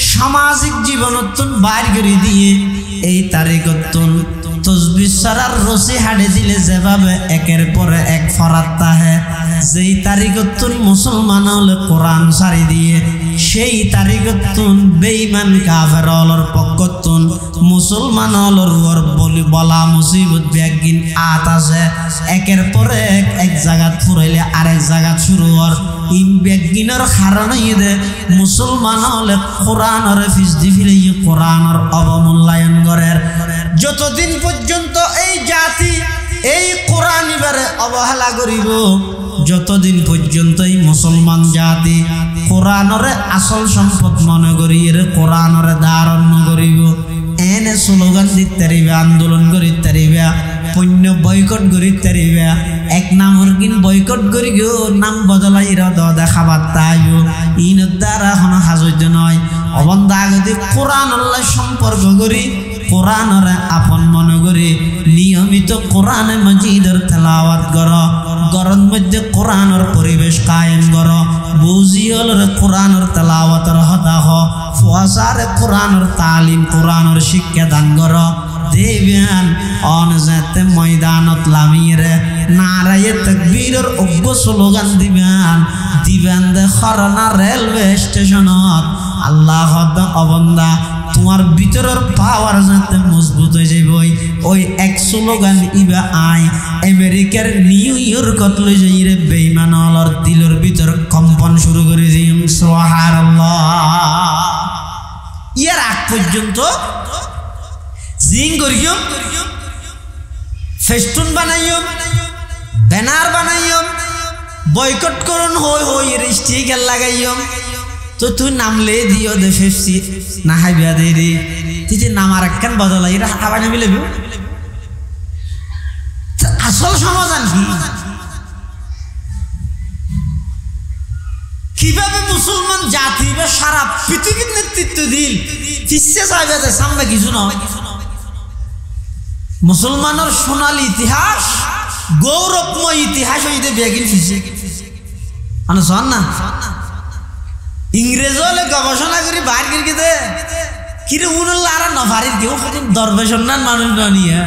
সামাজিক জীবনতন বার করে দিয়ে এই তারিখতন তসবিহ সারার রসি হাড়ে দিলে যেভাবে একের পরে এক ফরাত তাহে যেই তারিখতন মুসলমান হলে কোরআন সারি দিয়ে সেই তারিখতন বেঈমান কাফের হলর পক্ষতন মুসলমান হলর ওর বলি বলা মুসিবত ব্যাগিন আত আছে একের পরে এক জায়গা ফুরাইলে আরেক জায়গা শুরু হর ইন ব্যাগিনের কারণে দে মুসলমান হলে কোরআনের ফিজদি ফিরে কোরআনের অবমূল্যায়ন করে যতদিন পর্যন্ত এই জাতি এই কোরআন এবারে অবহেলা করিব যতদিন পর্যন্ত এই মুসলমান জাতি কোরআনরে আসল সম্পদ মনে করি এর কোরআনরে ধারণ করিব এনে স্লোগান দিতে পারিবে আন্দোলন করিতে পারিবে পণ্য বয়কট করিতে পারিবে এক নামর কিন বয়কট করি গো নাম বদলাই রদ দেখাবার তাইব ইনের দ্বারা এখন হাজত নয় অবন্ধা আগতে কোরআন আল্লাহ সম্পর্ক করি কোরআনরে আপন মনে করি নিয়মিত কোরআনে মজিদের তেলাওয়াত কর গরম মধ্যে কোরআনের পরিবেশ কায়েম কর বুঝিয়লরে কোরআনের তেলাওয়াতের হতা হ ফুয়াসারে কোরআনের তালিম কোরআনের শিক্ষা দান কর দেবিয়ান অনজাতে ময়দানত লামিরে নারায়ে তাকবীরের অজ্ঞ স্লোগান দিবেন দে খরনা রেলওয়ে স্টেশনত আল্লাহ অবন্দা তোমার ভিতরের পাওয়ার যাতে মজবুত হয়ে যাবে ওই এক স্লোগান ইবা আই আমেরিকার নিউ ইয়র্কত লই যাই রে বেঈমান হলর দিলের ভিতর কম্পন শুরু করে দিম সুবহানাল্লাহ ইয়ার আগ পর্যন্ত জিং করিও ফেস্টুন বানাইও ব্যানার বানাইও বয়কট করুন হই হই এর স্টিকার লাগাইও তো তুই নামলে দিও দে ফেফসি না হাইবিয়া দে রে তুই যে নাম আর একখান বদলাই এরা হাবা নামি লেবি আসল সমাধান কি কিভাবে মুসলমান জাতি বা সারা পৃথিবীর নেতৃত্ব দিল পিছিয়ে যাবে সামনে কিছু নয় মুসলমানের সোনালী ইতিহাস গৌরবময় ইতিহাস হইতে বেগিন ফিসে মানে শোন না ইংরেজ হলে গবেষণা করি বাইর করি দে কিরে উনুল্লাহ আর নফারির কেউ দরবেশ না মানুষ নিয়ে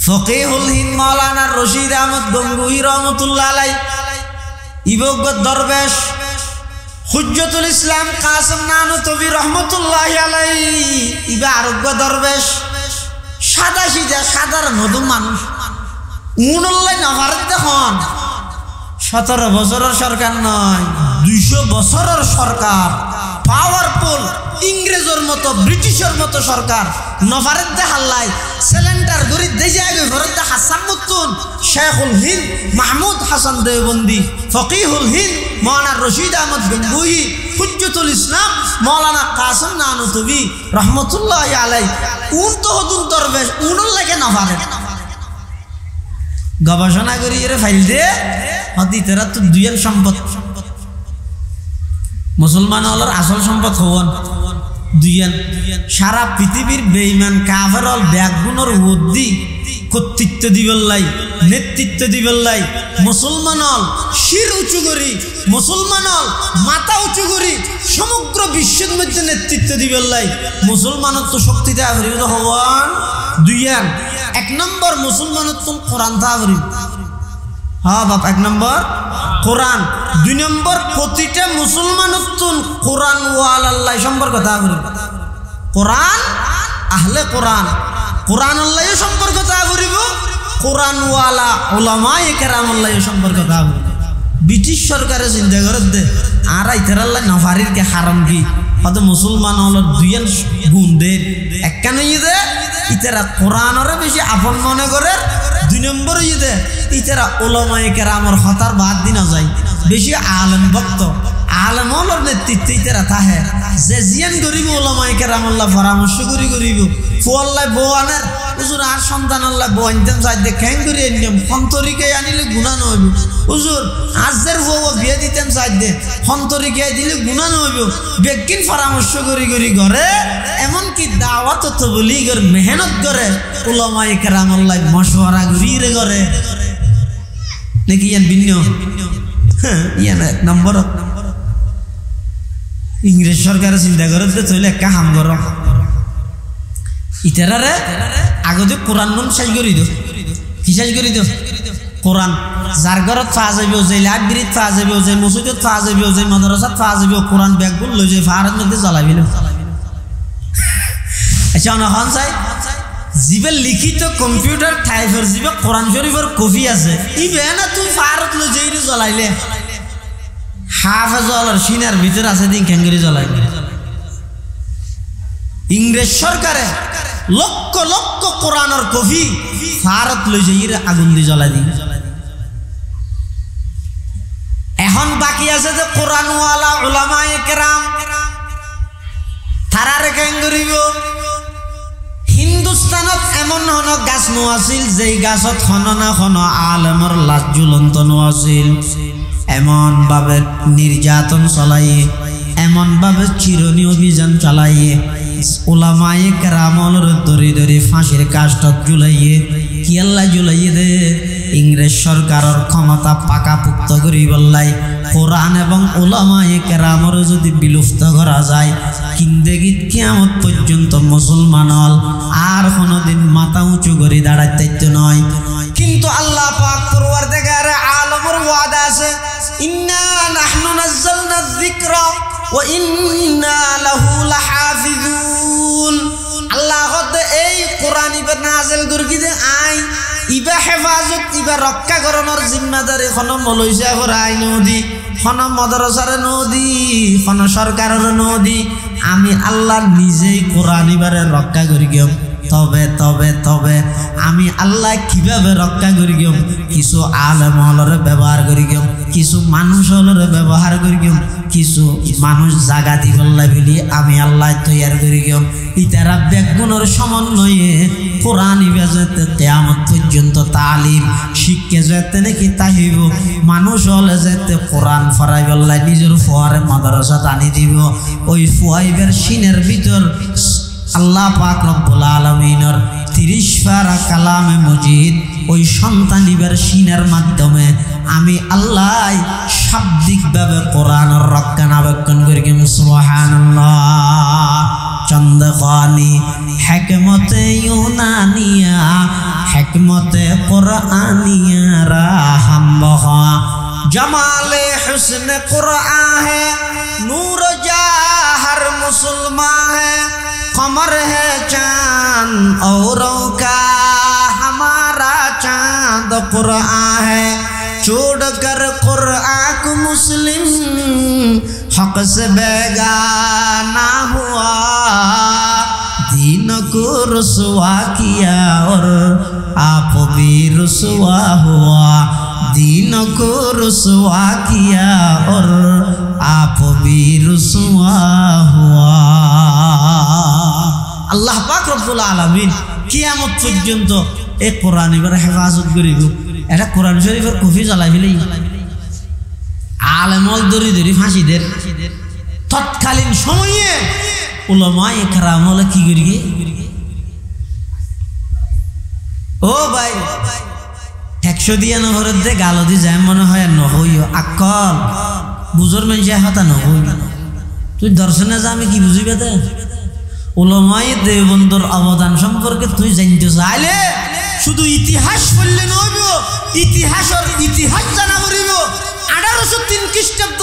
ফকিহুল হিন্দ মাওলানা রশিদ আহমদ গঙ্গুহি রহমতুল্লাহ আলাই ইবগ দরবেশ হুজ্জতুল ইসলাম কাসিম নানুতবি রহমতুল্লাহ আলাই ইবা আরোগ্য দরবেশ সাদা সিধা সাধারণ মধু মানুষ উনুল্লাহ নফারির দেখুন 17 বছরের সরকার নয় 200 বছরের সরকার পাওয়ারফুল ইংরেজের মতো ব্রিটিশের মতো সরকার নফারের দে হাল্লাই সিলিন্ডার গরি দেজে আগে ঘরের দে হাসান মুতুন শেখুল হিন্দ মাহমুদ হাসান দেওবন্দি ফকিহুল হিন্দ মাওলানা রশিদ আহমদ গঙ্গুহি হুজ্জতুল ইসলাম মাওলানা কাসিম নানুতবি রহমতুল্লাহ আলাই উন তো হদুন দরবেশ উনুল লাগে নফারের গবেষণা করি এর ফাইল দে হদিতেরা তো দুইয়ের সম্পদ মুসলমান হলার আসল সম্পদ হওয়ান দুইয়ান সারা পৃথিবীর বেঈমান কাফের হল ব্যাগুণর উদ্দি কর্তৃত্ব দিবেল্লাই নেতৃত্ব দিবেল্লাই মুসলমান হল শির উঁচু করি মুসলমান হল মাথা উঁচু করি সমগ্র বিশ্বের মধ্যে নেতৃত্ব দিবেল্লাই মুসলমানের তো শক্তিতে আবরিত হওয়ান দুইয়ান 1 নম্বর মুসলমানের তো কোরআন তা আবরিত হ্যাঁ বাপ 1 নম্বর কোরআন 2 নম্বর প্রতিটা মুসলমানের তো কোরআন ওয়াল আল্লাহ সম্পর্ক তা আবরিত কোরআন আহলে কোরআন কোরআন আল্লাহ সম্পর্ক তা আবরিব কোরআন ওয়ালা উলামায়ে কেরাম আল্লাহ সম্পর্ক তা আবরিব ব্রিটিশ সরকারে চিন্তা করে দে আর আইতার আল্লাহ নফারির কে হারাম কি হয়তো মুসলমান হলো দুইয়ের গুণ দে একখানে দে ইতারা কোরআনরে বেশি আপন মনে করে 2 নম্বর দে ইতারা উলামায়ে কেরামের হতার বাদ দিনা যায় বেশি আলেম ভক্ত আলেম হলোর নেতৃত্বে ইতারা তাহে যে জিয়ান গরিব উলামায়ে কেরাম আল্লাহ পরামর্শ করি গরিব ফুয়াল্লাহ বউ আনার হুজুর আর সন্তান আল্লাহ বউ আনতেন চাইতে খ্যাং করে নিয়ম সন্তরিকে আনিলে গুণা নহইব হুজুর আজের বউ বিয়ে দিতেন চাইতে সন্তরিকে দিলে গুণা নহইব বেকিন পরামর্শ করি করি করে এমনকি দাওয়াত তো বলি করে মেহনত করে উলামায়ে কেরাম আল্লাহ মশওয়ারা করি রে করে নাকি ইয়ান ভিন্ন হ্যাঁ ইয়ান 1 নম্বর ইংরেজ সরকার চিন্তা করে চলে একটা হাম করো ইতারারে আগতে কোরআন নুন শেষ করি দো কি শেষ করি দো কোরআন যার ঘরত পাওয়া যাবে যে লাইব্রেরিত পাওয়া যাবে যে মসজিদত পাওয়া যাবে যে মাদ্রাসাত পাওয়া যাবে কোরআন ব্যাগগুলো লই যায় ফাহারের মধ্যে জ্বালাবিল আচ্ছা অনহন চাই জিবে লিখিত কম্পিউটার টাইপের জিবে কোরআন শরীফের কপি আছে ইবে না তুই ফাহারত লই যাই জ্বালাইলে হাফেজর সিনার ভিতর আছে দিন ক্যাঙ্গেরি জ্বালাইলে ইংরেজ সরকারে লক্ষ লক্ষ কোরআনের কপি ভারত লই যাই আগুন দিয়ে জ্বলাই দি এখন বাকি আছে যে কোরআনওয়ালা উলামায়ে কেরাম তারারে কেন করিব হিন্দুস্তানত এমন হন গাছ নো আছিল যেই গাছত হন না হন আলেমর লাশ ঝুলন্ত নো আছিল এমন ভাবে নির্যাতন চলাইয়ে এমন ভাবে চিরনি অভিযান চালাইয়ে উলামায়ে কেরামর দরি দরি ফাঁসির কাজটা ঝুলাইয়ে কি আল্লাহ ঝুলাইয়ে দে ইংরেজ সরকারের ক্ষমতা পাকাপুক্ত করি বললাই কোরআন এবং উলামায়ে কেরামর যদি বিলুপ্ত করা যায় কিন্দেগিত কিয়ামত পর্যন্ত মুসলমান হল আর কোনোদিন মাথা উঁচু করে দাঁড়াইতে নয় কিন্তু আল্লাহ পাক পরওয়ারদিগার আলমের ওয়াদা আছে ইন্না নাহনু নাযালনা যিকরা ওয়া ইন্না লাহু লাহাফিজুন আল্লাহ কতে এই কোরআন ইবা নাযিল করকি দে আই ইবা হেফাজত ইবা রক্ষা করণের জিম্মাদারি কোন মৌলইসা করে আই নদি কোন মাদ্রাসার নদি কোন সরকারের নদি আমি আল্লাহ নিজেই কোরআন ইবারে রক্ষা করি গেম তবে তবে তবে আমি আল্লাহ কিভাবে রক্ষা করি গেম কিছু আলেম হলরে ব্যবহার করি গেম কিছু মানুষ হলরে ব্যবহার করি গেম কিছু মানুষ জাগা দিবল্লা বলি আমি আল্লাহ তৈয়ার করি গেম ইতারা ব্যাগুণের সমন্বয়ে কোরআন ইবাজতে কিয়ামত পর্যন্ত তালিম শিক্ষা যেতে নাকি তাহিব মানুষ হলে যেতে কোরআন ফরাই বল্লা নিজের ফুয়ারে মাদ্রাসা টানি দিব ওই ফুয়াইবের সিনের ভিতর আল্লাহ পাক রব্বুল আলামিনের 30 পারা কালামে মজিদ ওই সন্তানিবার সিনের মাধ্যমে আমি আল্লাহ শাব্দিকভাবে কোরআনের রক্ষণাবেক্ষণ করি। সুবহানাল্লাহ। চন্দ্রখানি হিকমতে ইউনানিয়া হিকমতে কুরআনিয়া রাহমহ जमाले हुस्न कुरआन है नूर जाहर मुसलमान है कमर है चांद औरों का हमारा चांद कुरआन है छोड़ कर कुरआन को मुस्लिम हक से बेगाना हुआ दीन को रुसवा किया और आप भी रुसवा हुआ दीन को रुसवा किया और आप भी रुसवा हुआ। আল্লাহ পাক রব্বুল আলামিন কিয়ামত পর্যন্ত এই কোরআন এর হেফাজত করিব। এটা কোরআন শরীফের কফি জ্বালাই ফেলেই আলেমল দরি দরি ফাঁসিদের তৎকালীন সময়ে উলামায়ে কেরাম হলে কি করি ও ভাই 100 দিয়া নহরে দে গালো দি যায় মনে হয় নহইও আকল বুজুর মানুষ হতা নহই তুই দর্শনে যা আমি কি বুঝিবে দে উলামায়ে দেওবন্দর অবদান সম্পর্কে তুই জানতে চাইলে শুধু ইতিহাস পড়লে নইব ইতিহাস জানা করিব। 1803 খ্রিস্টাব্দ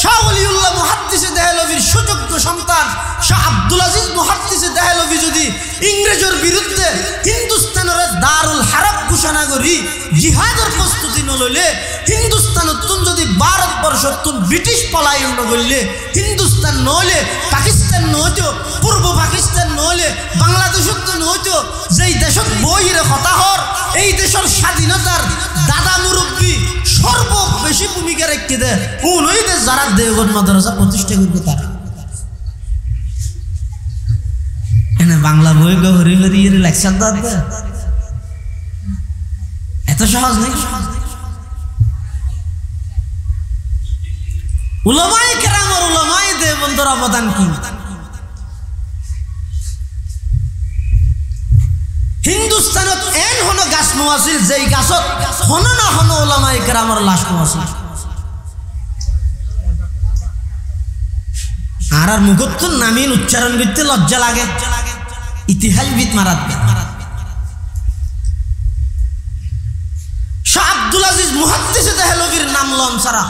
শাহ ওলিউল্লাহ মুহাদ্দিসে দেহলভির সুযোগ্য সন্তান শাহ আব্দুল আজিজ মুহাদ্দিসে দেহলভি যদি ইংরেজের বিরুদ্ধে হিন্দুস্তানের দারুল হারব ঘোষণা করি জিহাদের প্রস্তুতি নলইলে হিন্দুস্তানত তুমি যদি ভারতবর্ষত তুমি ব্রিটিশ পলায়ন করলে হিন্দুস্তান নইলে পাকিস্তান নইতো পূর্ব পাকিস্তান নইলে বাংলাদেশত নইতো যেই দেশত বহিরে কথা হর এই দেশের স্বাধীনতার দাদা মুরব্বী সর্ব বেশি ভূমিকা রেখে দেয় উনই দেশ যারা দেওবন্দ মাদ্রাসা প্রতিষ্ঠা করবে তারা এনে বাংলা বই গহরি হরি লেকচার দাদা এত সহজ নেই। উলামায়ে কেরাম আর উলামায়ে দেওবন্দের অবদান কি? হিন্দুস্তানত এন হনো গাছ নোয়াছিল যেই গাছত হনো না হনো উলামায়ে কেরামের লাশ নোয়াছিল আর মুখত নামিন উচ্চারণ করতে লজ্জা লাগে ইতিহাসবিদ মারাত শাহ আব্দুল আজিজ মুহাদ্দিসে দেহলভির নাম লঞ্চারা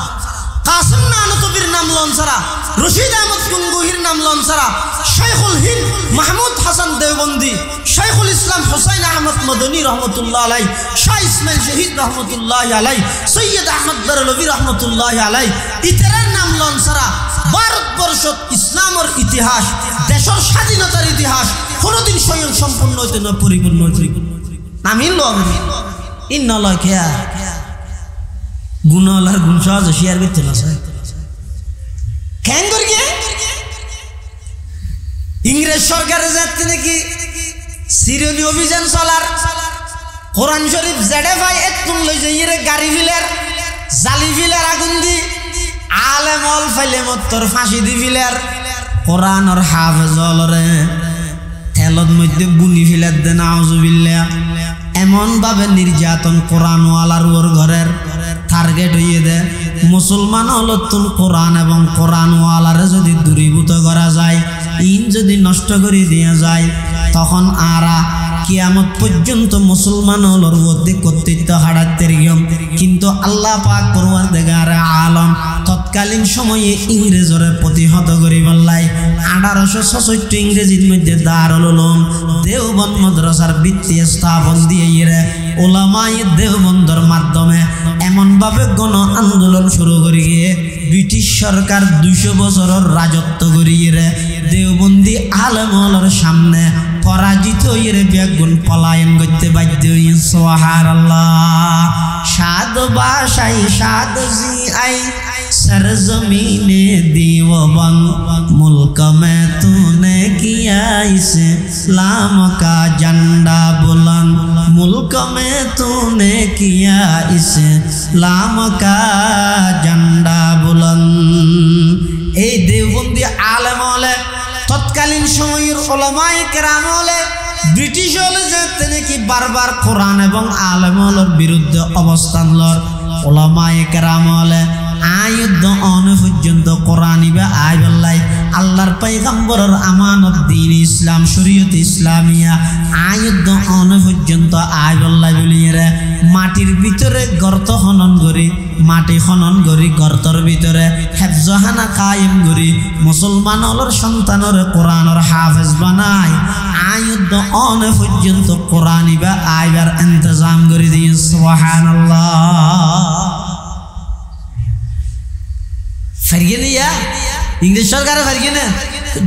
কাসিম নানতবির নাম লঞ্চারা রশিদ আহমদ গঙ্গুহির নাম লঞ্চারা শাইখুল হিন্দ মাহমুদ হাসান দেওবন্দি শাইখুল ইসলাম হুসাইন আহমদ মদনী রহমতুল্লাহ আলাই শাহ ইসমাইল শহীদ রহমতুল্লাহ আলাই সৈয়দ আহমদ বেরলভি রহমতুল্লাহ আলাই ইতারার নাম লঞ্চারা ভারতবর্ষ ইসলামের ইতিহাস দেশের স্বাধীনতার ইতিহাস কোনোদিন স্বয়ং সম্পূর্ণ হইতে নয় পরিপূর্ণ হইতে নামিল ইন্নলয় খেয়া গুণলার গুণ সহজ শেয়ার করতে না কেন করি ইংরেজ সরকারের যাতে নাকি সিরিয়ানি অভিযান চলার কোরআন শরীফ জেডে ভাই একটু লই যাইরে গাড়ি ফিলার জালি ফিলার আগুন দি আলেম অল ফাইলে মত্তর ফাঁসি দি ফিলার কোরআনের হাফেজ অলরে তেলত মধ্যে বুনি ফিলার দে নাউজুবিল্লাহ এমন ভাবে নির্যাতন কোরআন ওয়ালার ওর ঘরের টার্গেট হইয়ে দে মুসলমান হলো তুন কোরআন এবং কোরআন ওয়ালারে যদি দূরীভূত করা যায় ইন যদি নষ্ট করে দেওয়া যায় তখন আরা কিয়ামত পর্যন্ত মুসলমান হলোর মধ্যে কর্তৃত্ব হারাতে রিয়ম কিন্তু আল্লাহ পাক পরওয়ারদিগার আলম তৎকালীন সময়ে ইংরেজরে প্রতিহত করি বললাই 1866 ইংরেজির মধ্যে দারুল উলুম দেওবন্দ মাদ্রাসার ভিত্তি স্থাপন দিয়ে উলামায়ে দেওবন্দর মাধ্যমে এমন ভাবে গণ আন্দোলন শুরু করি গিয়ে ব্রিটিশ সরকার 200 বছরের রাজত্ব করিয়ে দেওবন্দি আলেমর সামনে পরাজিত হয়ে বেগুন পলায়ন করতে বাধ্য হয়ে সুবহানাল্লাহ সাদ বাশাই সাদ জি আই सरजमीने दीवबंद मुल्क में तूने किया इस्लाम का झंडा बुलंद मुल्क में तूने किया इस्लाम का झंडा बुलंद এই দেওবন্দি আলেম হলে তৎকালীন সময়ের উলামায়ে কেরাম হলে ব্রিটিশ হলে যেতে নাকি বারবার কোরআন এবং আলেমর বিরুদ্ধে অবস্থান লর ওলামায়ে কেরাম হলে আয়ুদ্ধ অন পর্যন্ত কোরআন ইবা আইবাল্লাই আল্লাহর পয়গম্বরের আমানত দ্বীন ইসলাম শরীয়ত ইসলামিয়া আয়ুদ্ধ অন পর্যন্ত আইবাল্লাই বলিয়ে মাটির ভিতরে গর্ত খনন করি মাটি খনন করি গর্তর ভিতরে হেফজখানা কায়েম করি মুসলমানর সন্তানর কোরআনর হাফেজ বানাই আয়ুদ্ধ অন পর্যন্ত কোরআন ইবা আইবার ইন্তজাম করে দিয়ে সুবহানাল্লাহ ফারিয়ে নিয়া ইংরেজ সরকারে ফারিয়ে না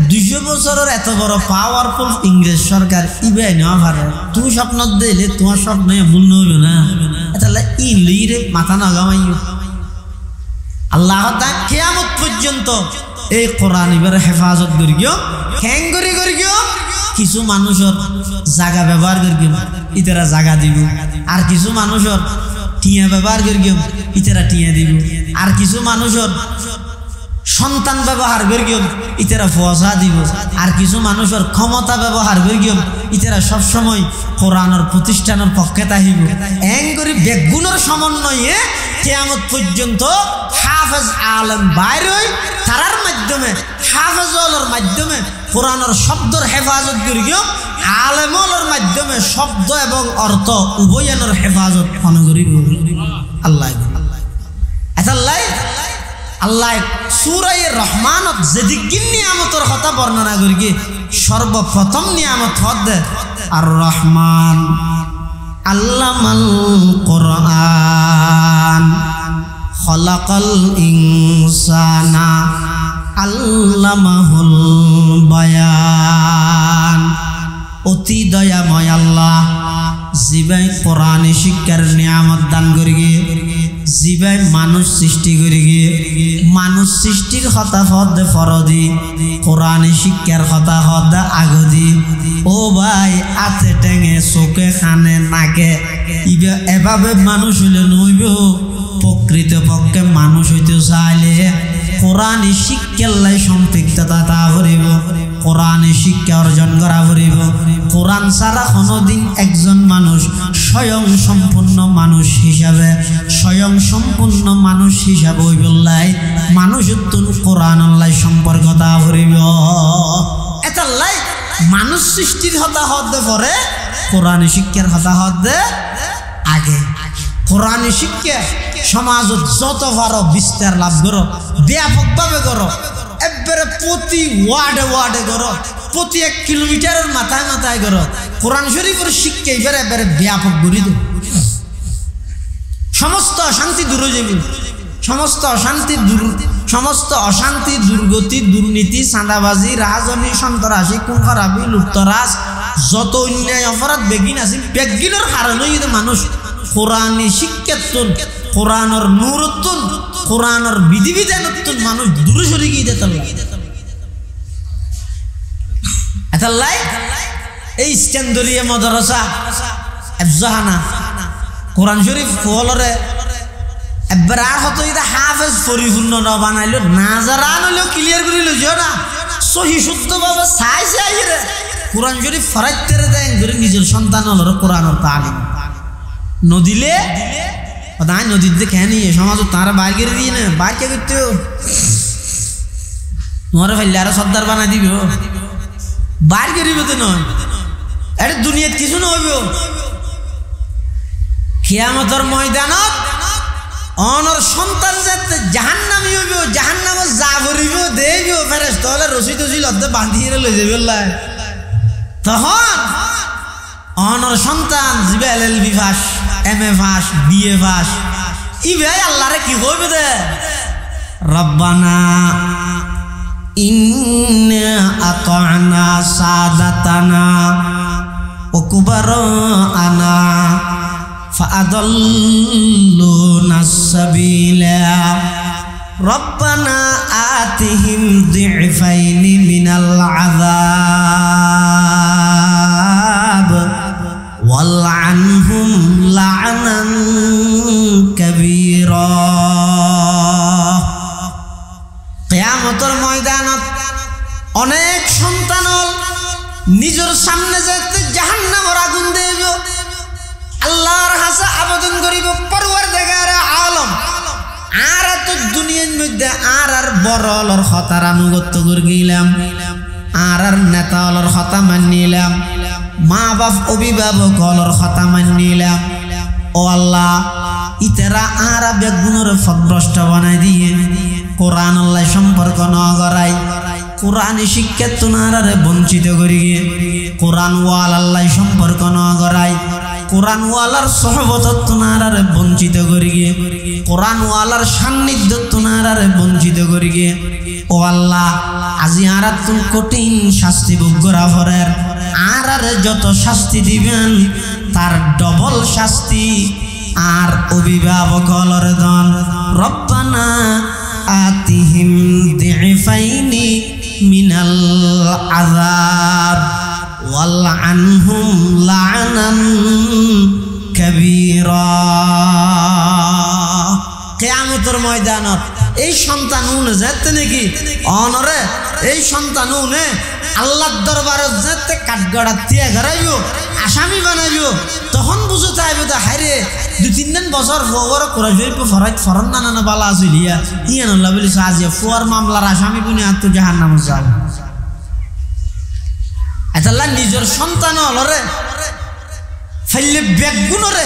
200 বছরের এত বড় পাওয়ারফুল ইংরেজ সরকার ইবে নেওয়া পারে তুমি স্বপ্ন দিলে তোমার স্বপ্ন ভুল হবে না তাহলে ই লইরে মাথা না গামাইও আল্লাহ তাআলা কিয়ামত পর্যন্ত এই কোরআন ইবার হেফাজত করিও হ্যাং করিও কিছু মানুষের জায়গা ব্যবহার করিও ইতারা জায়গা দিব আর কিছু মানুষের টিয়া ব্যবহার করিও ইতারা টিয়া দিব আর কিছু মানুষের সন্তান ব্যবহার করিও ইতারা ফসা দিব আর কিছু মানুষের ক্ষমতা ব্যবহার করিও ইতারা সবসময় কোরআনের প্রতিষ্ঠানের পক্ষে তাহিব এং করি বেগুনের সমন্বয়ে কিয়ামত পর্যন্ত হাফেজ আলেম বাইর হই তারার মাধ্যমে হাফেজলের মাধ্যমে কোরআনের শব্দের হেফাজত করিও আলেমলের মাধ্যমে শব্দ এবং অর্থ উভয়ের হেফাজত মনে করিব আল্লাহ আল্লাহ সূরা রহমানত যেদিকিন নিয়ামতের কথা বর্ণনা করি সর্বপ্রথম নিয়ামত হদ আর রহমান আল্লামাল কোরআন খলাকাল ইনসানা আল্লামাহুল বায়ান অতি দয়াময় আল্লাহ জিবাই কোরআন শিক্ষার নিয়ামত দান করি জিবাই মানুষ সৃষ্টি করি মানুষ সৃষ্টির কথা হদ ফরদি কোরআন শিক্ষার কথা হদ আগদি ও ভাই আতে টেঙে চোখে খানে নাকে এভাবে মানুষ হইলে নইব প্রকৃত পক্ষে মানুষ হইতে চাইলে কোরআন শিক্ষার লাই সম্পৃক্ততা তা করিব কোরআন শিক্ষা অর্জন করা করিব কোরআন ছাড়া কোনোদিন একজন মানুষ স্বয়ং সম্পূর্ণ মানুষ হিসাবে হইবলাই মানুষ কোরআন লাই সম্পর্ক তা করিব এটা লাই মানুষ সৃষ্টির হতা হতে পরে কোরআন শিক্ষার হতা হতে আগে কোরআন শিক্ষা সমাজত যত পারো বিস্তার লাভ করো ব্যাপকভাবে করো একবারে প্রতি ওয়ার্ডে করো প্রতি 1 কিলোমিটারের মাথায় করো কোরআন শরীফের শিক্ষা এবারে ব্যাপক করে দাও সমস্ত অশান্তি দূর হয়ে যাবে সমস্ত অশান্তি দুর্গতি দুর্নীতি চাঁদাবাজি রাজনী সন্ত্রাসী খুন-খারাপি লুটতরাজ যত অন্যায় অপরাধ বেগিন আছে বেগিনের কারণে যদি মানুষ কোরআনী শিক্ষাতুন কোরআনের নূরতুন কোরআনের বিধিবিধানতুন মানুষ দূরে সরে গিয়ে এতাল্লাই এই স্ক্যান্ডলিয়া মাদ্রাসা এফজাহানা কোরআন শরীফ ফলরে এবার আর হতো এটা হাফেজ পরিপূর্ণ না বানাইলো না যারা আনলেও ক্লিয়ার করে লইছো না সহি শুদ্ধভাবে চাই রে কোরআন শরীফ ফরাইতে দেন করে নিজের সন্তান হল কোরআনের তালিম নদিলে নাই নদীর যে কেন সমাজ তারা বাইর করে দিয়ে না বাইর কে করতে তোমার ফেললে আরো সর্দার বানাই দিব বাইর করিব তো নয় এটা দুনিয়াত কিছু নহইব কিয়ামতের ময়দানত অনর সন্তান যাতে জাহান্নামী হইব জাহান্নামে যা ভরিব দেব ফেরেশতা হলে রশি টসি লদ্দে বাঁধিয়ে লই যাবে তখন অনর সন্তান জিবে LLB pass MA pass BA pass ইবে আল্লাহরে কি কইবে দে রব্বানা ইন্না আতা'না সাদাতানা ওয়া কুবারানা فأضلونا السبيل ربنا آتهم ضعفين من العذاب والعنهم لعنا كبيرا কিয়ামতের ময়দানত অনেক সন্তান নিজের সামনে যেতে জাহান্নামের আগুন দেব আল্লাহর কাছে আবেদন করিব পরওয়ারদিগার আলম আর তো দুনিয়ার মধ্যে আর বড়লর হতার আনুগত্য করে গেলাম আর নেতালর হতা মানিলাম মা বাপ অভিভাবক হলর হতা মানিলাম ও আল্লাহ ইতারা আর বেগুনের ফদ্রষ্ট বানাই দিয়ে কোরআন আল্লাহ সম্পর্ক ন করাই কোরআন শিক্ষা তোনারে বঞ্চিত করি কোরআন ওয়াল আল্লাহ সম্পর্ক ন করাই কোরআন ওয়ালার সহবত তোনারে বঞ্চিত করি কোরআন ওয়ালার সান্নিধ্য তোনারে বঞ্চিত করি ও আল্লাহ আজি আর তুল কঠিন শাস্তি ভোগ করা ফরের আর যত শাস্তি দিবেন তার ডবল শাস্তি আর অভিভাবক হলর দন রব্বানা আতিহিম দিফাইনি মিনাল আযাব ওয়াল আনহুম লা'নান কাবীরা কিয়ামতের ময়দানত এই সন্তান উনে যেতে নাকি অনরে এই সন্তান উনে আল্লাহর দরবারে যেতে কাঠগড়া দিয়ে ঘরাইব আসামি বানাইব তখন বুঝো চাইবে তো হাইরে 2-3 বছর ফোর কোরআন শরীফ ফরাইত ফরন না বালা আসিলিয়া ইয়ান আল্লাহ বলি সাজিয়া ফোর মামলার আসামি বনি আত্ম জাহান্নামে যাব আল্লাহ নিজের সন্তান হলরে ফাইলে বেগুনরে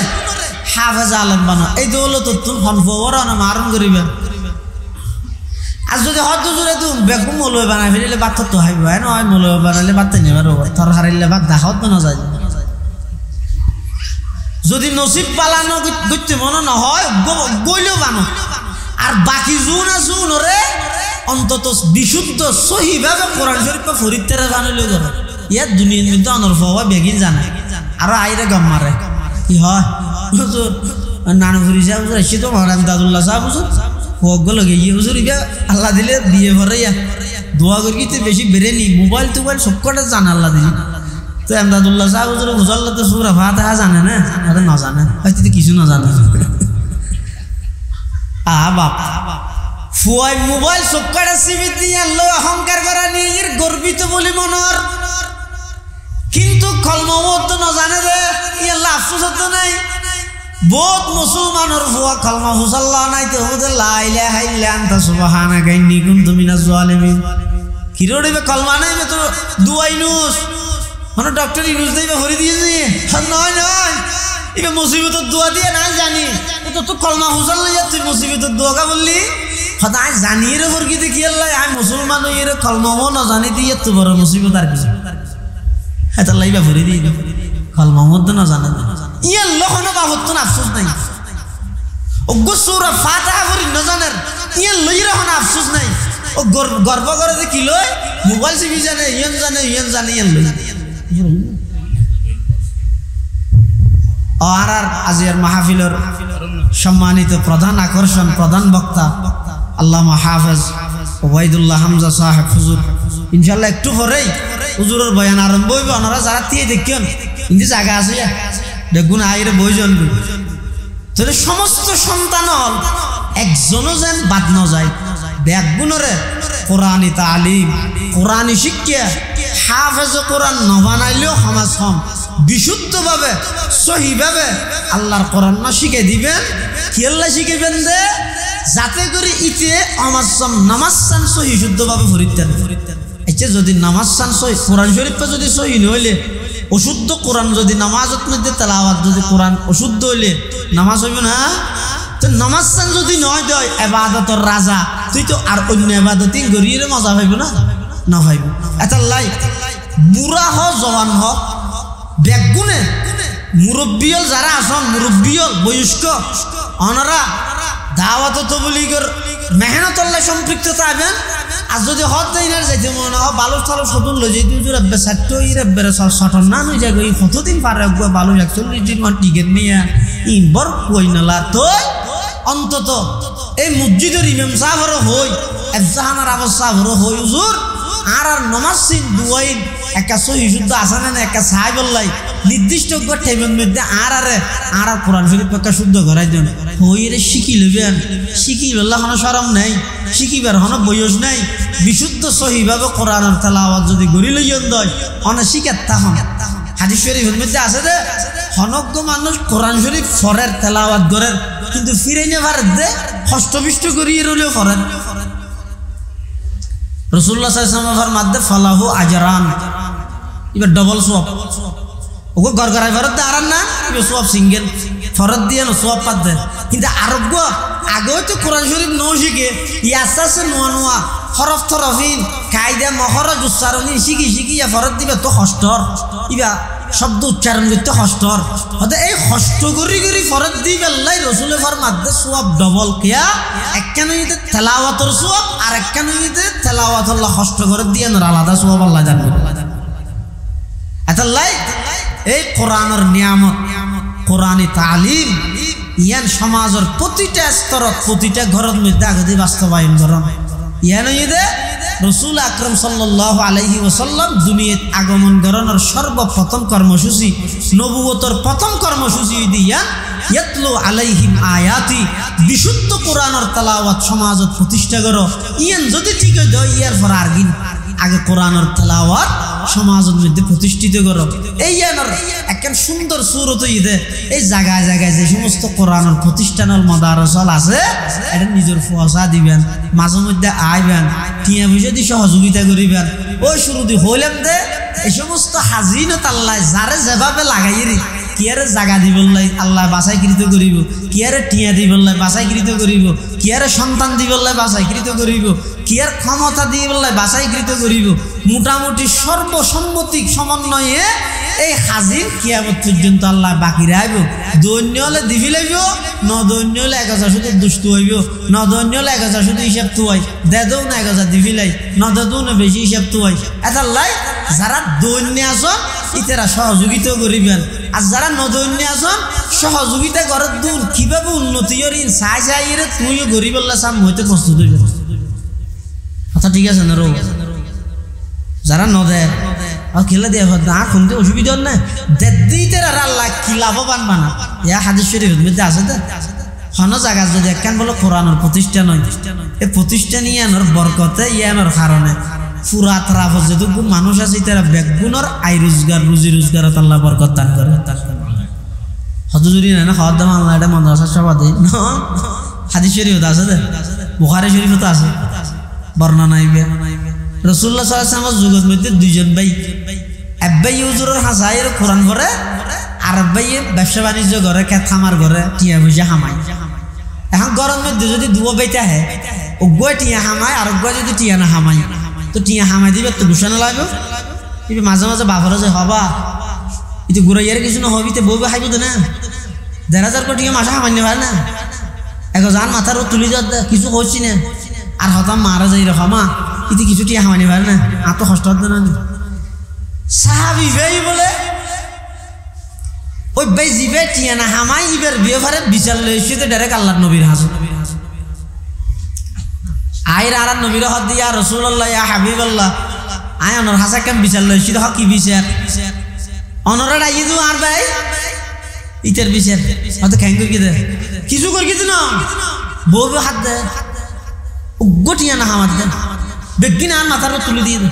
হাফেজ আলেম বানা এই দৌলত তুল ফন ফোর না মারণ করিবে আর যদি হদ জুড়ে তুই বেগুন মলয় বানাই ফেলিলে বাত তো হাইব নয় মলয় বানাইলে বাত নেবার থর হারাইলে বাত দেখাত না যায় যদি নসিব পালানো করতে মনে না হয় গইলেও বানো আর বাকি জুন আসুন রে অন্তত বিশুদ্ধ সহিভাবে কোরআন শরীফ ফরিদতেরা বানাইলেও ধরো ইয়ার দুনিয়ার মধ্যে অনর্ফ হওয়া বেগিন জানে আর আইরে গম মারে কি হয় নানু ফুরি সাহেব এসে তো মহারাজ দাদুল্লাহ সাহেব হুজুর হোকগুলো গিয়ে হুজুর ইবা আল্লাহ দিলে বিয়ে ভরাইয়া দোয়া করি তো বেশি বেরেনি মোবাইল টোবাইল সব কটা জানে আল্লাহ দিলে তো এমদাদুল্লাহ সাহেব হুজুর হুজুল্লাহ তো সুরা ফাতিহা জানে না আরে না জানে হয়তো কিছু না জানে বাপ ফুয়াই মোবাইল সব কটা সিবি দিয়ে আনলো অহংকার করা নিয়ে এর গর্বিত বলি মনর কিন্তু কলমা তো না জানে রে ইয়াল্লাহ আফসোস তো নাই বহুত মুসলমানের ফুয়া কলমা হুসাল্লাহ নাই তো হুদে লা ইলাহা ইল্লা আনতা সুবহানাকা ইন্নী কুনতু মিনাজ জালিমিন কিরোড়িবে কলমা নাই তো দুয়াইনুস মানে ডক্টর ইনুস দেইবে হরি দিয়েছি নয় নয় ইবে মুসিবতের দোয়া দিয়ে না জানি তো কলমা হুসাল্লাহ তুই মুসিবতের দোয়া বললি হতা আজ জানিয়ে রে ফরকিতে কি আল্লাহ আই মুসলমান হইরে কলমাও না জানি দিয়ে তো বড় মুসিবত আর কিছু এটা লাইবা ভরে দিয়ে কলমা মধ্যে না জানে ইয়া লহনো বাবত না আফসোস নাই ও গুসুরা ফাতিহা ভরি না জানেন ইয়া লইরা হনা আফসোস নাই ও গর্ব করে যে কি লয় মোবাইল সিবি জানে ইয়ান জানে ইয়ান লই আর আজিয়ার মাহফিলের সম্মানিত প্রধান আকর্ষণ প্রধান বক্তা আল্লামা হাফেজ ওবাইদুল্লাহ হামজা সাহেব হুজুর ইনশাআল্লাহ একটু পরেই হুজুরের বয়ান আরম্ভ হইবে ওনারা যারা দিয়ে দেখেন কিন্তু জায়গা আছে দেখুন আইরে বইজন তাহলে সমস্ত সন্তান হল একজনও যেন বাদ ন যায় ব্যাগুনরে কোরআনী তালিম কোরআনী শিক্ষা হাফেজ কোরআন ন বানাইলেও সমাজ হম বিশুদ্ধভাবে সহিভাবে আল্লাহর কোরআন না শিখে দিবেন কি আল্লাহ শিখাইবেন দে যাতে করে ইতে আমাসাম নামাজ সহি শুদ্ধভাবে ফরিতেন আচ্ছা যদি নামাজ সহি কোরআন শরীফ যদি সহি নইলে অশুদ্ধ কোরআন যদি নামাজত মধ্যে তেলাওয়াত যদি কোরআন অশুদ্ধ হইলে নামাজ হইবে না তো নামাজ যদি নয় দেয় ইবাদতের রাজা তুই তো আর অন্য ইবাদতই গরিয়ে মজা পাইব না পাইব এটা লাই বুড়া হ জওয়ান হ বেগুনে মুরব্বিয়ল যারা আসন মুরব্বিয়ল বয়স্ক অনারা দাওয়াত তবলিগের মেহনতল্লাহ সম্পৃক্ত থাকবেন আর যদি হদ দিনের যাইতে মনে হয় বালু চালু সতুন লই যাইতে রেব্বে সাতটো রেব্বের সটন না নই যায় কতদিন পারে বালু 41 দিন মান টিকেট নিয়ে ইনবর কই নলা তো অন্তত এই মসজিদের ইমাম সাহেবের হই এফজাহানার আবাস সাহেবের হই হুজুর আর নমাজ সিন দুয়াইন একা সহি শুদ্ধ আসানে না একা সাহেবল্লাই নির্দিষ্ট টাইমের মধ্যে আর কোরআন শরীফ একা শুদ্ধ করাই দেন হইরে শিখি লবেন শিখি লল্লা কোনো শরম নাই শিখিবার কোনো বয়স নাই বিশুদ্ধ সহিভাবে কোরআনের তেলাওয়াত যদি গড়ি লইয়ন দয় অনে শিখাত তাহন হাদিস শরীফের মধ্যে আছে যে হনজ্ঞ মানুষ কোরআন শরীফ ফরের তেলাওয়াত করেন কিন্তু ফিরে নেবার দে হস্তবিষ্ট করিয়ে রইলেও ফরেন। রাসূলুল্লাহ সাল্লাল্লাহু আলাইহি ওয়াসাল্লাম মাদ্দে ফালাহু আজরান, এবার ডবল সওয়াব। ওগো গরগরাই ফরত দে আরান না, এবার সওয়াব সিঙ্গেল ফরত দিয়ে না সওয়াব পাত দে। কিন্তু আরোগ্য আগেও তো কোরআন শরীফ নও শিখে ইয়াসাসে নোয়া নোয়া হরফ তরফিন কায়দা মখরজ উচ্চারণ শিখি শিখি ইয়া ফরত দিবে তো হস্তর, ইবা শব্দ উচ্চারণ করতে হস্তর হতে এই হস্ত করি করি ফরত দিবে আল্লাহ রসুলের ফরমাতে সওয়াব ডবল কিয়া একখানে নিতে তেলাওয়াতের সওয়াব আর একখানে নিতে তেলাওয়াত আল্লাহ হস্ত করে দিয়ে না আলাদা সওয়াব আল্লাহ জানবে। আতাল্লাহ এই কোরআনের নিয়ামত কোরআনি তালিম ইয়ান সমাজের প্রতিটা স্তরত প্রতিটা ঘরের মধ্যে আগে বাস্তবায়ন করেন। ইয়ান ঈদে রাসূল আকরাম সাল্লাল্লাহু আলাইহি ওয়াসাল্লাম দুনিয়াত আগমন করানোর সর্বপ্রথম কর্মসূচি নবুয়তের প্রথম কর্মসূচি দিয়া ইয়াতলু আলাইহিম আয়াতি বিশুদ্ধ কোরআনের তেলাওয়াত সমাজত প্রতিষ্ঠা করো। ইয়ান যদি ঠিক হই দাও ইয়ার পর আর গিন আগে কোরআনের তেলাওয়াত সমাজের মধ্যে প্রতিষ্ঠিত করো। এই ইয়ানোর একখান সুন্দর সূরত ঈদে এই জায়গায় জায়গায় যে সমস্ত কোরআনের প্রতিষ্ঠানের মাদ্রাসা আছে এটা নিজের পয়সা দিবেন, মাঝে মধ্যে আইবেন, টিয়া পয়সা দিয়ে সহযোগিতা করিবেন। ওই শুরু দিয়ে হইলাম দে এই সমস্ত হাজিনত আল্লাহ যারে যেভাবে লাগাইরি কিয়ারে জাগা দিবল্লাই আল্লাহ বাছাইকৃত করিব, কিয়ারে টিয়া দিবল্লাই বাছাইকৃত করিব, কিয়ারে সন্তান দিবল্লাই বাছাইকৃত করিব, কিয়ার ক্ষমতা দিবল্লাই বাছাইকৃত করিব। মোটামুটি সর্বসম্মতিক সমন্বয়ে এই হাজির কিয়ামত পর্যন্ত আল্লাহ বাকি রাখব। দৈন্য হলে দিবি লাগব, নদৈন্য হলে 1000 শুধু দুষ্ট হইব, নদৈন্য হলে 1000 শুধু হিসাব তুয়াই দেদৌ না 1000 দিবি লাই নদেদৌ না বেশি হিসাব তুয়াই। এটা লাই যারা দৈন্য আসন ইতারা সহযোগিতা করিবেন, আর যারা নদৈন্য আসন সহযোগিতা করার দূর কিভাবে উন্নতি করিন চাই চাই তুমিও গরিব আল্লাহ সাম হইতে প্রস্তুত হইবেন। কথা ঠিক আছে না? রো যারা নদের আর খেলে দিয়ে না শুনতে অসুবিধা নাই দিতে আর আল্লাহ কি লাভবান বানা। ইয়া হাদিস শরীফের মধ্যে আছে তো হন জায়গা যদি একখান বলো কোরআনের প্রতিষ্ঠান হয় এই প্রতিষ্ঠান ইয়ানোর বরকতে ইয়ানোর কারণে পুরা তারাফ যেটুকু মানুষ আছে তারা বেগুনের আয় রোজগার রুজি রোজগারত আল্লাহ বরকত দান করে। হত যদি না খাওয়ার দাম আল্লাহ এটা মাদ্রাসা সভা দেয় ন। হাদিস শরীফ আছে দে, বুখারী শরীফত আছে বর্ণনা আইবে। রাসূলুল্লাহ সাল্লাল্লাহু আলাইহি ওয়াসাল্লামের যুগের মধ্যে দুইজন ভাই, এক ভাই হুজুরের হাসায়ের কোরআন পড়ে আর এক ভাই ব্যবসা বাণিজ্য করে খেত খামার করে টিয়া পয়সা হামাই। এখন গরমের মধ্যে যদি দুও বেটা হে ওগয় টিয়া হামাই আর ওগয় যদি টিয়া না হামাই তো টিয়া হামাই দিবে তো ঘুষানো লাগবে। কিন্তু মাঝে মাঝে বাপরে যে হবা ইতো ঘুরাইয়ার কিছু না হবি তো বউ খাইব তো না 1000 কোটি মাসা হামাইনি পারে না। এখন যান মাথার তুলি যা কিছু করছি না আর হতাম মারা যাই রকমা ইতি কিছু টিয়া হামাইনি পারে না আর তো কষ্ট হতো না। সাহাবি ভাই বলে ওই ভাই জিবে টিয়া না হামাই ইবের বিয়ে ফারে বিচার লইছে তো ডাইরেক্ট আল্লাহর নবীর হাজত আইর আর নবীর হাত দিয়া রাসূলুল্লাহ ইয়া হাবিবাল্লাহ আয় অনর হাসা কেম বিচার লইছি তো কি বিচার অনরা ডাই দু আর ভাই ইতের বিচার অত খাই করি কি দে কিছু করি কি না বউ হাত দে গটিয়া না হামাত দে বেগিন আর মাথার তুলে দিয়ে দে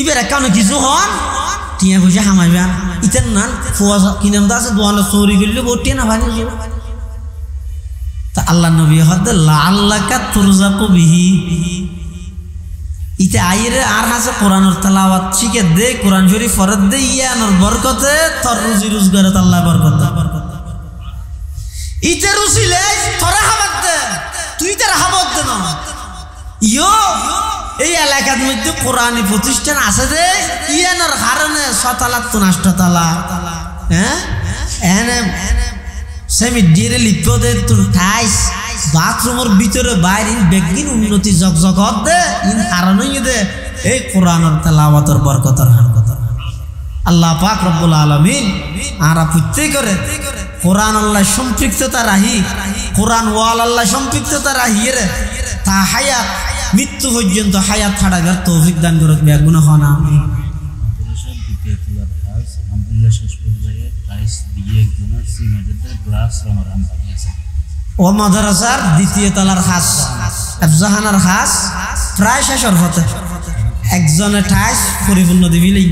ইবের একাউন্ট কিছু হন টিয়া পয়সা হামাইবা ইতেন না ফুয়া কি নাম দা আছে দোয়ানো চুরি করলে বটিয়া না ভাঙে যাবে। তা আল্লাহ নবী হদ লাআল্লাকা তুরজাকু বিহি ইতে আইরে আর হাসে কোরআনের তেলাওয়াত শিখে দে কোরআন শরীফ ফরদ দে ইয়ানোর বরকতে তোর রুজি রোজগারত আল্লাহ বরকত দে। ইতে রুজিলে তোরা হাবাত দে তুই তার হাবাত দে না ইয়ো এই এলাকার মধ্যে কোরআনী প্রতিষ্ঠান আছে যে ইয়ানোর কারণে 6 তালা তো 8 তালা হ্যাঁ এনে সেমি ডিরে লিপো দে তোর ঠাইস বাথরুমের ভিতরে বাইরে বেগিন উন্নতি জগজগত দে ইন কারণেই দে এই কোরআনের তেলাওয়াতের বরকতের হারকত আল্লাহ পাক রব্বুল আলামিন আরা প্রত্যেক করে কোরআন আল্লাহ সম্পৃক্ততা রাহি কোরআন ওয়াল আল্লাহ সম্পৃক্ততা রাহি রে তা হায়াত মৃত্যু পর্যন্ত হায়াত ছাড়াবার তৌফিক দান করুক বেগুনা হন আমিন। ও মাদ্রাসার দ্বিতীয় তলার খাস আফজাহানার খাস প্রায় শেষের হতে একজন একজনে ঠাইস পরিপূর্ণ দিবিলেই